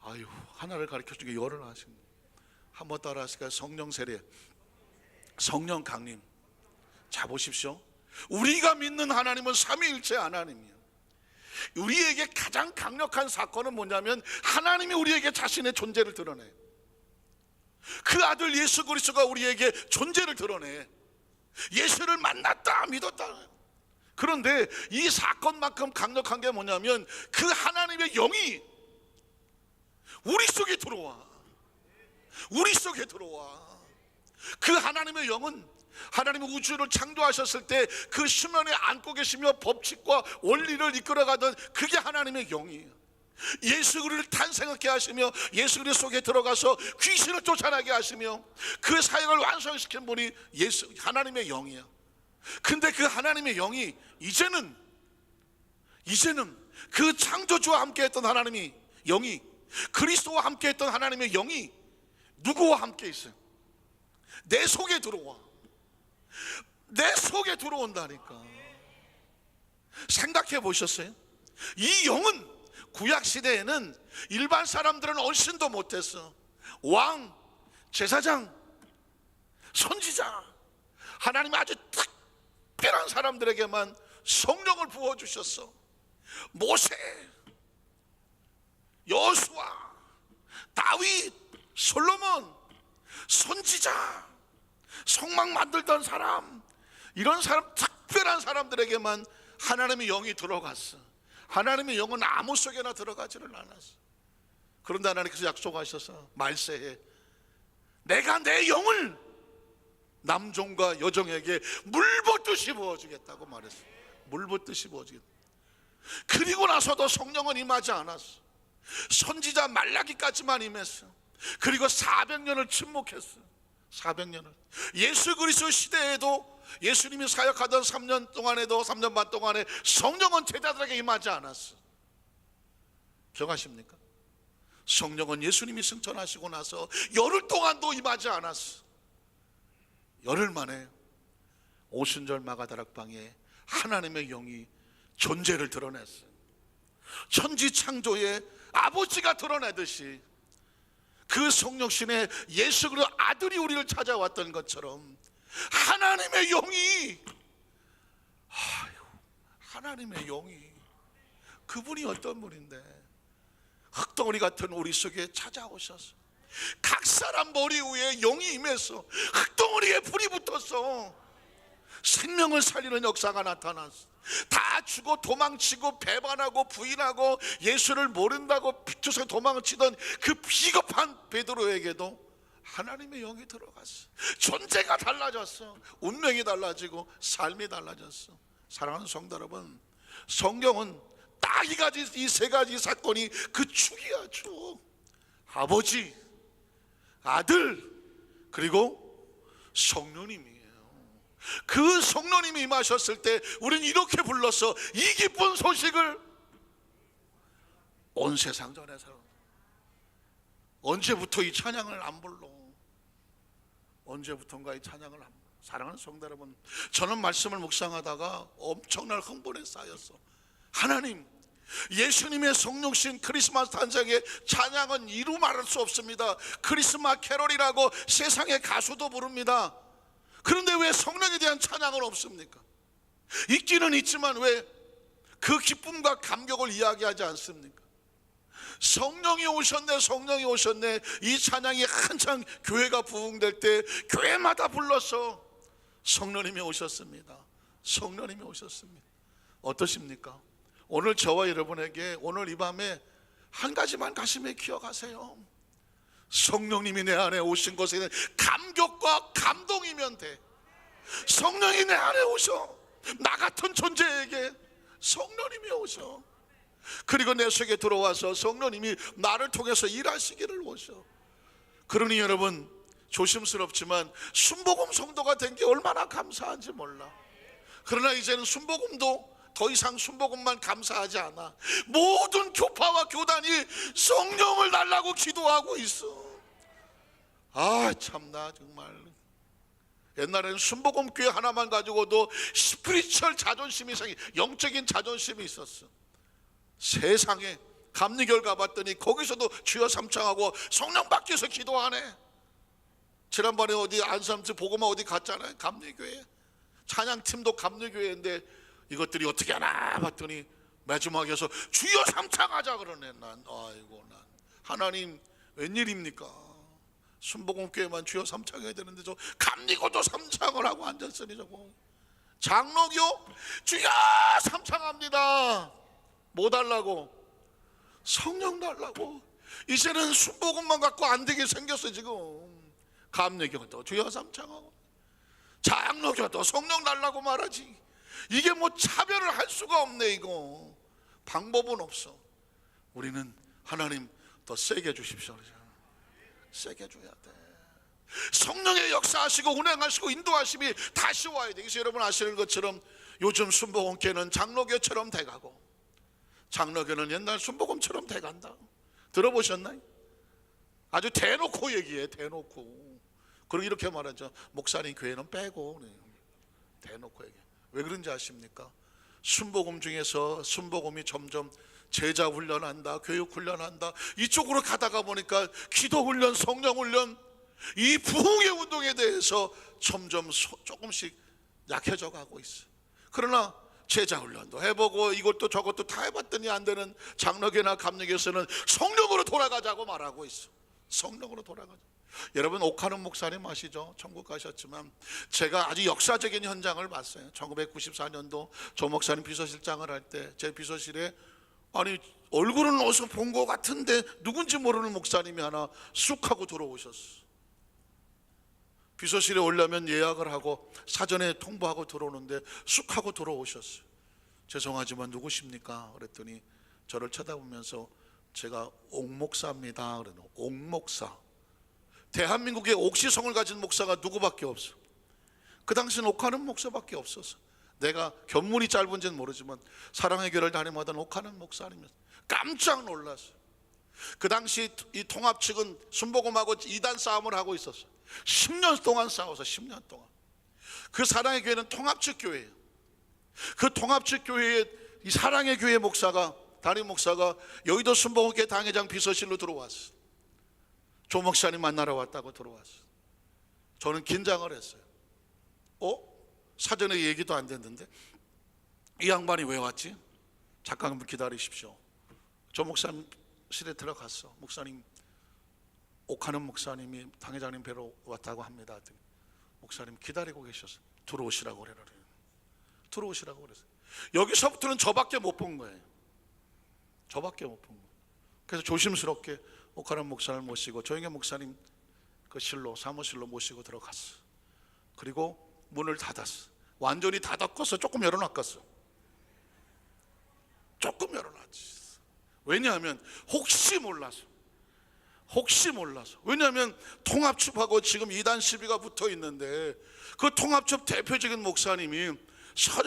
S1: 아유, 하나를 가르쳐 주기 열을 하십니다. 한번 따라 하실까요? 성령 세례. 성령 강림. 자 보십시오. 우리가 믿는 하나님은 삼위일체 하나님이에요. 우리에게 가장 강력한 사건은 뭐냐면 하나님이 우리에게 자신의 존재를 드러내요. 그 아들 예수 그리스도가 우리에게 존재를 드러내. 예수를 만났다, 믿었다. 그런데 이 사건만큼 강력한 게 뭐냐면 그 하나님의 영이 우리 속에 들어와. 우리 속에 들어와. 그 하나님의 영은 하나님의 우주를 창조하셨을 때 그 수면에 앉고 계시며 법칙과 원리를 이끌어가던 그게 하나님의 영이에요. 예수 그리스도를 탄생하게 하시며 예수 그리스도 속에 들어가서 귀신을 쫓아나게 하시며 그 사역을 완성시킨 분이 예수 하나님의 영이에요. 근데 그 하나님의 영이 이제는 그 창조주와 함께했던 하나님이 영이 그리스도와 함께했던 하나님의 영이 누구와 함께 있어요? 내 속에 들어와. 내 속에 들어온다니까. 생각해 보셨어요? 이 영은 구약 시대에는 일반 사람들은 얼씬도 못했어. 왕, 제사장, 선지자, 하나님이 아주 특별한 사람들에게만 성령을 부어주셨어. 모세, 여호수아, 다윗, 솔로몬, 선지자, 성막 만들던 사람, 이런 사람, 특별한 사람들에게만 하나님의 영이 들어갔어. 하나님의 영은 아무 속에나 들어가지를 않았어. 그런데 하나님께서 약속하셔서 말세에 내가 내 영을 남종과 여종에게 물붓듯이 부어주겠다고 말했어. 물붓듯이 부어주겠다. 그리고 나서도 성령은 임하지 않았어. 선지자 말라기까지만 임했어. 그리고 400년을 침묵했어. 400년을. 예수 그리스도 시대에도 예수님이 사역하던 3년 동안에도 3년 반 동안에 성령은 제자들에게 임하지 않았어. 기억하십니까? 성령은 예수님이 승천하시고 나서 열흘 동안도 임하지 않았어. 열흘 만에 오순절 마가다락방에 하나님의 영이 존재를 드러냈어요. 천지 창조의 아버지가 드러내듯이 그 성령신의 예수 그리스도 아들이 우리를 찾아왔던 것처럼 하나님의 영이, 하나님의 영이, 그분이 어떤 분인데 흙덩어리 같은 우리 속에 찾아오셔서 각 사람 머리 위에 영이 임해서 흙덩어리에 불이 붙었어. 생명을 살리는 역사가 나타났어. 다 죽어 도망치고 배반하고 부인하고 예수를 모른다고 비투서 도망치던 그 비겁한 베드로에게도 하나님의 영이 들어갔어. 존재가 달라졌어. 운명이 달라지고 삶이 달라졌어. 사랑하는 성도 여러분, 성경은 딱 이 세 가지 사건이 그 축이야, 축. 아버지, 아들, 그리고 성령님이에요. 그 성령님이 임하셨을 때 우리는 이렇게 불렀어. 이 기쁜 소식을 온 세상 전에서. 언제부터 이 찬양을 안 불러? 언제부턴가 이 찬양을 안 불러? 사랑하는 성도 여러분, 저는 말씀을 묵상하다가 엄청난 흥분에 쌓였어. 하나님, 예수님의 성령신 크리스마스 탄생의 찬양은 이루 말할 수 없습니다. 크리스마스 캐롤이라고 세상의 가수도 부릅니다. 그런데 왜 성령에 대한 찬양은 없습니까? 있기는 있지만 왜 그 기쁨과 감격을 이야기하지 않습니까? 성령이 오셨네, 성령이 오셨네. 이 찬양이 한창 교회가 부흥될 때 교회마다 불렀어. 성령님이 오셨습니다. 성령님이 오셨습니다. 어떠십니까? 오늘 저와 여러분에게 오늘 이 밤에 한 가지만 가슴에 기억하세요. 성령님이 내 안에 오신 것에는 감격과 감동이면 돼. 성령이 내 안에 오셔. 나 같은 존재에게 성령님이 오셔. 그리고 내 속에 들어와서 성령님이 나를 통해서 일하시기를 오셔. 그러니 여러분, 조심스럽지만 순복음 성도가 된 게 얼마나 감사한지 몰라. 그러나 이제는 순복음도 더 이상 순복음만 감사하지 않아. 모든 교파와 교단이 성령을 달라고 기도하고 있어. 아 참나 정말. 옛날에는 순복음 교회 하나만 가지고도 스피리추얼 자존심이 생기, 영적인 자존심이 있었어. 세상에 감리교를 가봤더니 거기서도 주여 삼창하고 성령 받기 위해서 기도하네. 지난번에 어디 안산트 보고만 어디 갔잖아요. 감리교회 찬양팀도 감리교회인데 이것들이 어떻게 하나 봤더니 마지막에서 주여 삼창하자 그러네. 난 하나님 웬일입니까? 순복음교회만 주여 삼창해야 되는데 저 감리교도 삼창을 하고 앉았으니 저거 장로교 주여 삼창합니다. 뭐 달라고? 성령 달라고. 이제는 순복음만 갖고 안 되게 생겼어. 지금 감리교도 주여 삼창하고 장로교도 성령 달라고 말하지. 이게 뭐 차별을 할 수가 없네. 이거 방법은 없어. 우리는 하나님 더 세게 주십시오. 세게 줘야 돼. 성령의 역사하시고 운행하시고 인도하심이 다시 와야 돼. 그래서 여러분 아시는 것처럼 요즘 순복음교회는 장로교처럼 돼가고 장로교는 옛날 순복음처럼 돼간다. 들어보셨나요? 아주 대놓고 얘기해. 대놓고. 그리고 이렇게 말하죠. 목사님 교회는 빼고. 대놓고 얘기해. 왜 그런지 아십니까? 순복음 중에서 순복음이 점점 제자 훈련한다, 교육 훈련한다, 이쪽으로 가다가 보니까 기도 훈련, 성령 훈련, 이 부흥의 운동에 대해서 점점 조금씩 약해져 가고 있어. 그러나 제자 훈련도 해보고 이것도 저것도 다 해봤더니 안 되는 장로교나 감리교에서는 성령으로 돌아가자고 말하고 있어. 성령으로 돌아가자. 여러분 옥하는 목사님 아시죠? 천국 가셨지만 제가 아주 역사적인 현장을 봤어요. 1994년도 조 목사님 비서실장을 할 때 제 비서실에 아니 얼굴은 어디서 본 것 같은데 누군지 모르는 목사님이 하나 쑥 하고 들어오셨어. 비서실에 오려면 예약을 하고 사전에 통보하고 들어오는데 쑥 하고 들어오셨어요. 죄송하지만 누구십니까? 그랬더니 저를 쳐다보면서 제가 옥목사입니다. 그러는 옥목사. 대한민국에 옥시성을 가진 목사가 누구밖에 없어. 그 당시는 옥하는 목사밖에 없었어. 내가 견문이 짧은지는 모르지만 사랑의 교회를 담임하던 옥하는 목사님이었어. 깜짝 놀랐어. 그 당시 이 통합 측은 순복음하고 이단 싸움을 하고 있었어. 10년 동안 싸워서 10년 동안. 그 사랑의 교회는 통합 측 교회예요. 그 통합 측 교회의 이 사랑의 교회 목사가 담임 목사가 여의도 순복음교회 당회장 비서실로 들어왔어. 조 목사님 만나러 왔다고 들어왔어. 저는 긴장을 했어요. 사전에 얘기도 안 됐는데 이 양반이 왜 왔지? 잠깐만 기다리십시오. 조 목사실에 들어갔어. 목사님, 옥하는 목사님이 당회장님 뵈러 왔다고 합니다. 목사님 기다리고 계셨어. 들어오시라고 그래라. 들어오시라고 그랬어요. 여기서부터는 저밖에 못 본 거예요. 저밖에 못 본 거예요. 그래서 조심스럽게 옥하는 목사를 모시고 조영애 목사님 그 실로 사무실로 모시고 들어갔어. 그리고 문을 닫았어. 완전히 닫았고서 조금 열어놨겠어. 조금 열어놨지. 왜냐하면 혹시 몰라서. 왜냐하면 통합측하고 지금 이단 시비가 붙어 있는데 그 통합측 대표적인 목사님이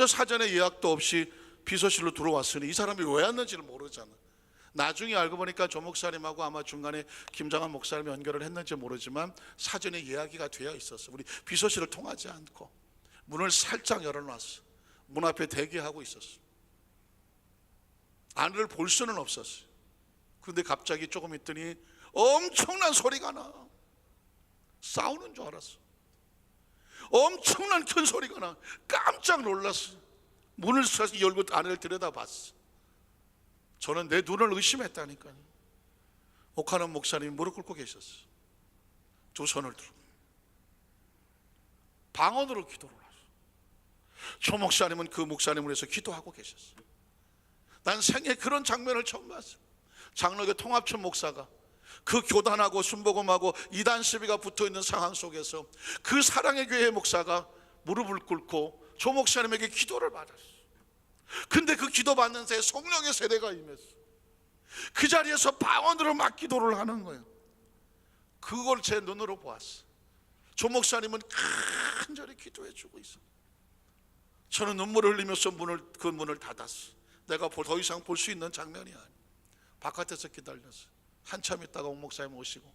S1: 사전에 예약도 없이 비서실로 들어왔으니 이 사람이 왜 왔는지를 모르잖아. 나중에 알고 보니까 조 목사님하고 아마 중간에 김장한 목사님 연결을 했는지 모르지만 사전에 예약이 되어 있었어. 우리 비서실을 통하지 않고 문을 살짝 열어놨어. 문 앞에 대기하고 있었어. 안을 볼 수는 없었어. 그런데 갑자기 조금 있더니 엄청난 소리가 나. 싸우는 줄 알았어. 엄청난 큰 소리가 나. 깜짝 놀랐어. 문을 열고 안을 들여다봤어. 저는 내 눈을 의심했다니까요. 옥하는 목사님이 무릎 꿇고 계셨어. 두 손을 들고 방언으로 기도를 하셨어. 조 목사님은 그 목사님을 위해서 기도하고 계셨어. 난 생애 그런 장면을 처음 봤어. 장로교 통합청 목사가 그 교단하고 순복음하고 이단 시비가 붙어있는 상황 속에서 그 사랑의 교회 목사가 무릎을 꿇고 조 목사님에게 기도를 받았어. 근데 그 기도 받는 새에 성령의 세례가 임했어. 그 자리에서 방언으로 막 기도를 하는 거예요. 그걸 제 눈으로 보았어. 조 목사님은 간절히 기도해 주고 있어. 저는 눈물을 흘리면서 그 문을 닫았어. 내가 더 이상 볼 수 있는 장면이 아니야. 바깥에서 기다렸어. 한참 있다가 옥 목사님 오시고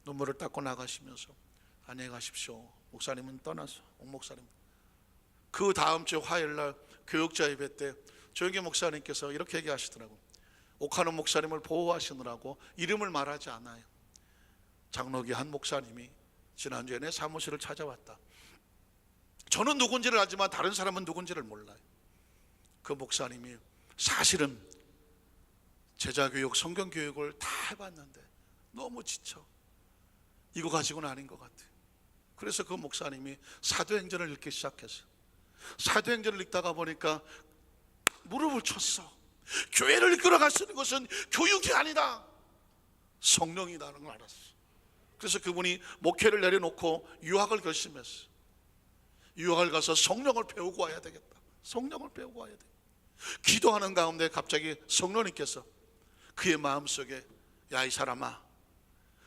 S1: 눈물을 닦고 나가시면서 안녕히 가십시오. 목사님은 떠났어. 옥 목사님. 그 다음 주 화요일날 교육자 예배 때 조영기 목사님께서 이렇게 얘기하시더라고. 옥하는 목사님을 보호하시느라고 이름을 말하지 않아요. 장로교 한 목사님이 지난주에 내 사무실을 찾아왔다. 저는 누군지를 알지만 다른 사람은 누군지를 몰라요. 그 목사님이 사실은 제자교육, 성경교육을 다 해봤는데 너무 지쳐. 이거 가지고는 아닌 것 같아. 그래서 그 목사님이 사도행전을 읽기 시작했어요. 사도행전을 읽다가 보니까 무릎을 쳤어. 교회를 이끌어갈 수 있는 것은 교육이 아니다, 성령이라는 걸 알았어. 그래서 그분이 목회를 내려놓고 유학을 결심했어. 유학을 가서 성령을 배우고 와야 되겠다. 성령을 배우고 와야 돼. 기도하는 가운데 갑자기 성령님께서 그의 마음속에, 야, 이 사람아,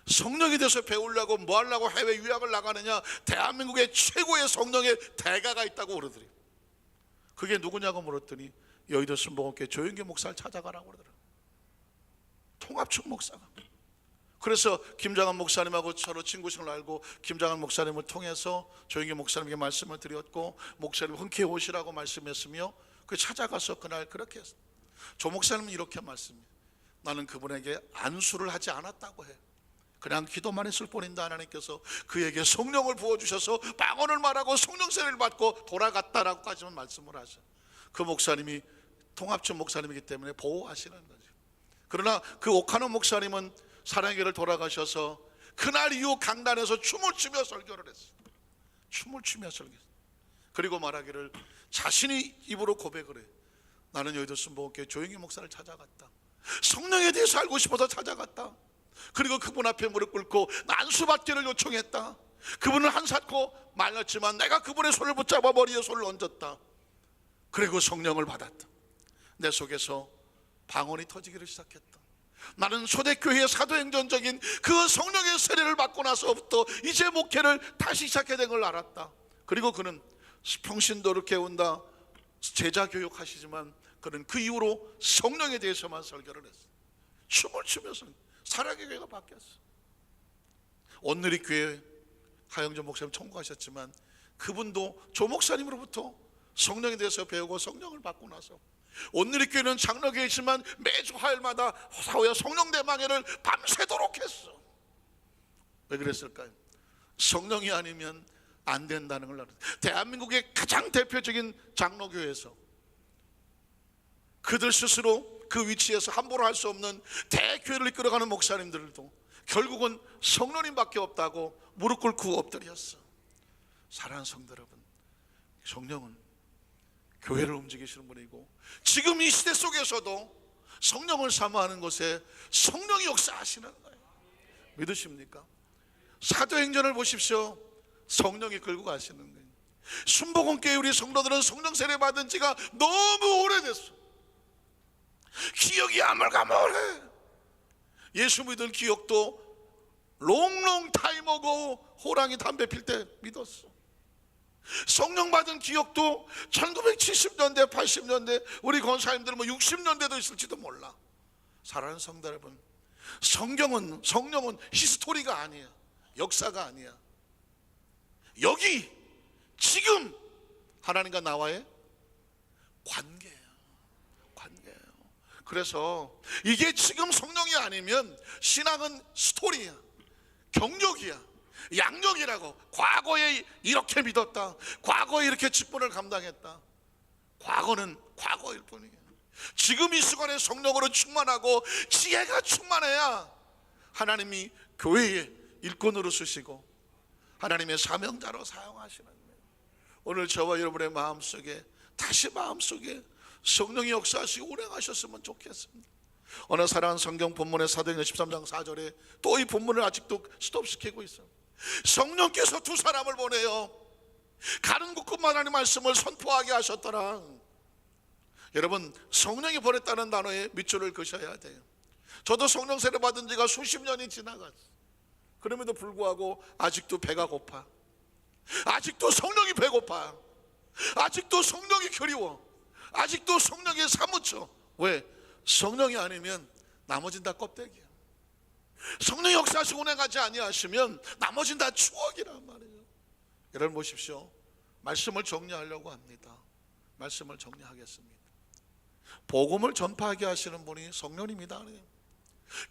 S1: 성령에 대해서 배우려고 뭐 하려고 해외 유학을 나가느냐, 대한민국의 최고의 성령의 대가가 있다고 그러더래요. 그게 누구냐고 물었더니 여의도 순복음교회 조영기 목사를 찾아가라고 그러더라고요. 통합청 목사가. 그래서 김장한 목사님하고 서로 친구심을 알고 김장한 목사님을 통해서 조영기 목사님에게 말씀을 드렸고, 목사님 흔쾌히 오시라고 말씀했으며 그 찾아가서 그날 그렇게 했어요. 조 목사님은 이렇게 말씀해요. 나는 그분에게 안수를 하지 않았다고 해. 그냥 기도만 했을 뿐인데 하나님께서 그에게 성령을 부어주셔서 방언을 말하고 성령 세례를 받고 돌아갔다라고까지만 말씀을 하셔. 그 목사님이 통합청 목사님이기 때문에 보호하시는 거죠. 그러나 그 오카노 목사님은 사랑의 길을 돌아가셔서 그날 이후 강단에서 춤을 추며 설교를 했어요. 춤을 추며 설교했어요. 그리고 말하기를 자신이 입으로 고백을 해. 나는 여의도 순복음교회 조영기 목사를 찾아갔다. 성령에 대해서 알고 싶어서 찾아갔다. 그리고 그분 앞에 무릎 꿇고 안수받기를 요청했다. 그분은 한사코 말렸지만 내가 그분의 손을 붙잡아 머리에 손을 얹었다. 그리고 성령을 받았다. 내 속에서 방언이 터지기를 시작했다. 나는 초대교회의 사도행전적인 그 성령의 세례를 받고 나서부터 이제 목회를 다시 시작해야 된 걸 알았다. 그리고 그는 평신도를 깨운다 제자 교육하시지만 그는 그 이후로 성령에 대해서만 설교를 했어. 춤을 추면서 사랑의 교회가 바뀌었어. 온누리 교회 하영전 목사님 청구하셨지만 그분도 조 목사님으로부터 성령에 대해서 배우고 성령을 받고 나서 온누리 교회는 장로교회지만 매주 화요일마다 사후에 성령 대망회를 밤새도록 했어. 왜 그랬을까요? 성령이 아니면 안 된다는 걸 알았어요. 대한민국의 가장 대표적인 장로교회에서 그들 스스로 그 위치에서 함부로 할 수 없는 대교회를 이끌어가는 목사님들도 결국은 성령님밖에 없다고 무릎 꿇고 엎드렸어. 사랑하는 성도 여러분, 성령은 교회를 움직이시는 분이고 지금 이 시대 속에서도 성령을 사모하는 곳에 성령이 역사하시는 거예요. 믿으십니까? 사도행전을 보십시오. 성령이 끌고 가시는 거예요. 순복음교회 우리 성도들은 성령 세례 받은 지가 너무 오래됐어. 기억이 아물가물해. 예수 믿은 기억도 롱롱 타임어고 호랑이 담배 필 때 믿었어. 성령 받은 기억도 1970년대 80년대 우리 권사님들은 뭐 60년대도 있을지도 몰라. 사랑하는 성도 여러분, 성령은 히스토리가 아니야. 역사가 아니야. 여기 지금 하나님과 나와의 관계예요. 관계예요. 그래서 이게 지금 성령이 아니면 신앙은 스토리야, 경력이야, 양력이라고. 과거에 이렇게 믿었다, 과거에 이렇게 직분을 감당했다. 과거는 과거일 뿐이에요. 지금 이 순간에 성령으로 충만하고 지혜가 충만해야 하나님이 교회의 일꾼으로 쓰시고 하나님의 사명자로 사용하시는 거예요. 오늘 저와 여러분의 마음속에 다시 마음속에 성령이 역사하시고 운행하셨으면 좋겠습니다. 오늘 사랑하는 성경 본문의 사도행전 13장 4절에 또 이 본문을 아직도 스톱시키고 있어요. 성령께서 두 사람을 보내요. 가는 곳곳마다 하나님의 말씀을 선포하게 하셨더라. 여러분, 성령이 보냈다는 단어에 밑줄을 그셔야 돼요. 저도 성령 세례 받은 지가 수십 년이 지나갔어요. 그럼에도 불구하고 아직도 배가 고파. 아직도 성령이 배고파. 아직도 성령이 그리워. 아직도 성령에 사무쳐. 왜? 성령이 아니면 나머진 다 껍데기야. 성령이 역사하시고 운행하지 아니하시면 나머진 다 추억이란 말이에요. 여러분 보십시오. 말씀을 정리하려고 합니다. 말씀을 정리하겠습니다. 복음을 전파하게 하시는 분이 성령님이다.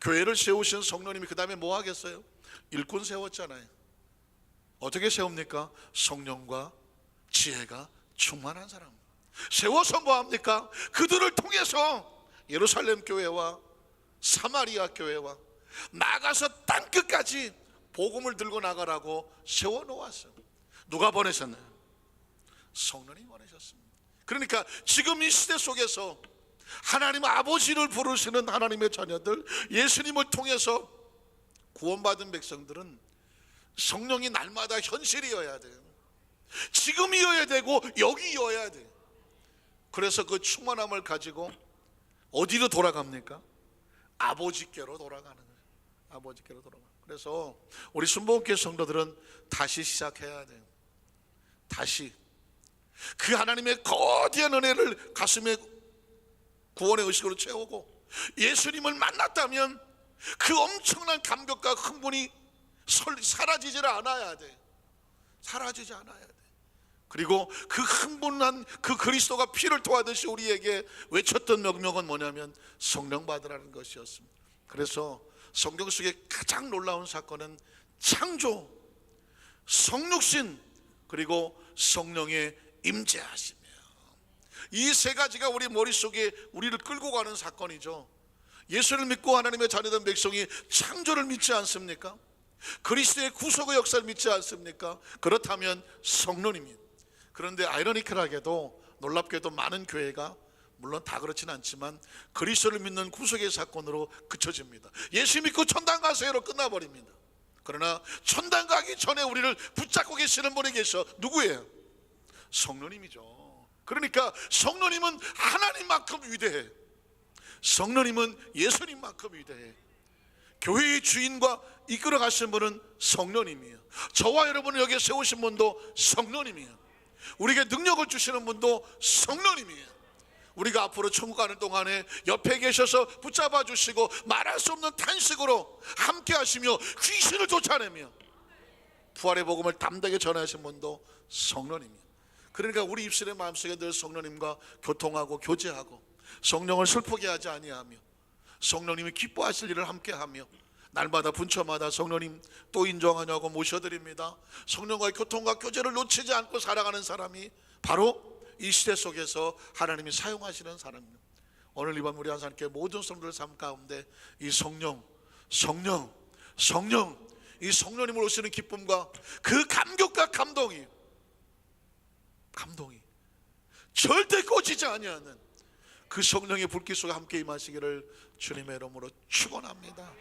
S1: 교회를 세우신 성령님이 그 다음에 뭐 하겠어요? 일꾼 세웠잖아요. 어떻게 세웁니까? 성령과 지혜가 충만한 사람. 세워서 뭐합니까? 그들을 통해서 예루살렘 교회와 사마리아 교회와 나가서 땅끝까지 복음을 들고 나가라고 세워놓았어요. 누가 보내셨나요? 성령이 보내셨습니다. 그러니까 지금 이 시대 속에서 하나님 아버지를 부르시는 하나님의 자녀들, 예수님을 통해서 구원받은 백성들은 성령이 날마다 현실이어야 돼요. 지금이어야 되고 여기여야 돼요. 그래서 그 충만함을 가지고 어디로 돌아갑니까? 아버지께로 돌아가는 거예요. 아버지께로 돌아가. 그래서 우리 순복음교회 성도들은 다시 시작해야 돼요. 다시 그 하나님의 거대한 은혜를 가슴에 구원의 의식으로 채우고 예수님을 만났다면 그 엄청난 감격과 흥분이 사라지질 않아야 돼. 사라지지 않아야 돼. 그리고 그 흥분한 그 그리스도가 피를 토하듯이 우리에게 외쳤던 명령은 뭐냐면 성령 받으라는 것이었습니다. 그래서 성경 속에 가장 놀라운 사건은 창조, 성육신, 그리고 성령의 임재하시며, 이 세 가지가 우리 머릿속에 우리를 끌고 가는 사건이죠. 예수를 믿고 하나님의 자녀된 백성이 창조를 믿지 않습니까? 그리스도의 구속의 역사를 믿지 않습니까? 그렇다면 성령입니다. 그런데 아이러니컬하게도 놀랍게도 많은 교회가, 물론 다 그렇지는 않지만, 그리스도를 믿는 구속의 사건으로 그쳐집니다. 예수 믿고 천당 가세요로 끝나버립니다. 그러나 천당 가기 전에 우리를 붙잡고 계시는 분이 계셔. 누구예요? 성령님이죠. 그러니까 성령님은 하나님만큼 위대해. 성령님은 예수님만큼 위대해. 교회의 주인과 이끌어 가신 분은 성령님이에요. 저와 여러분을 여기에 세우신 분도 성령님이에요. 우리에게 능력을 주시는 분도 성령님이에요. 우리가 앞으로 천국 가는 동안에 옆에 계셔서 붙잡아 주시고 말할 수 없는 탄식으로 함께 하시며 귀신을 쫓아내며 부활의 복음을 담대하게 전하신 분도 성령님이에요. 그러니까 우리 입술의 마음속에 늘 성령님과 교통하고 교제하고 성령을 슬프게 하지 아니하며 성령님이 기뻐하실 일을 함께하며 날마다 분처마다 성령님 또 인정하냐고 모셔드립니다. 성령과의 교통과 교제를 놓치지 않고 살아가는 사람이 바로 이 시대 속에서 하나님이 사용하시는 사람입니다. 오늘 이 밤 우리 한산교회 모든 성도들 삶 가운데 이 성령, 이 성령님을 오시는 기쁨과 그 감격과 감동이 절대 꺼지지 아니하는 그 성령의 불길 속에 함께 임하시기를 주님의 이름으로 축원합니다.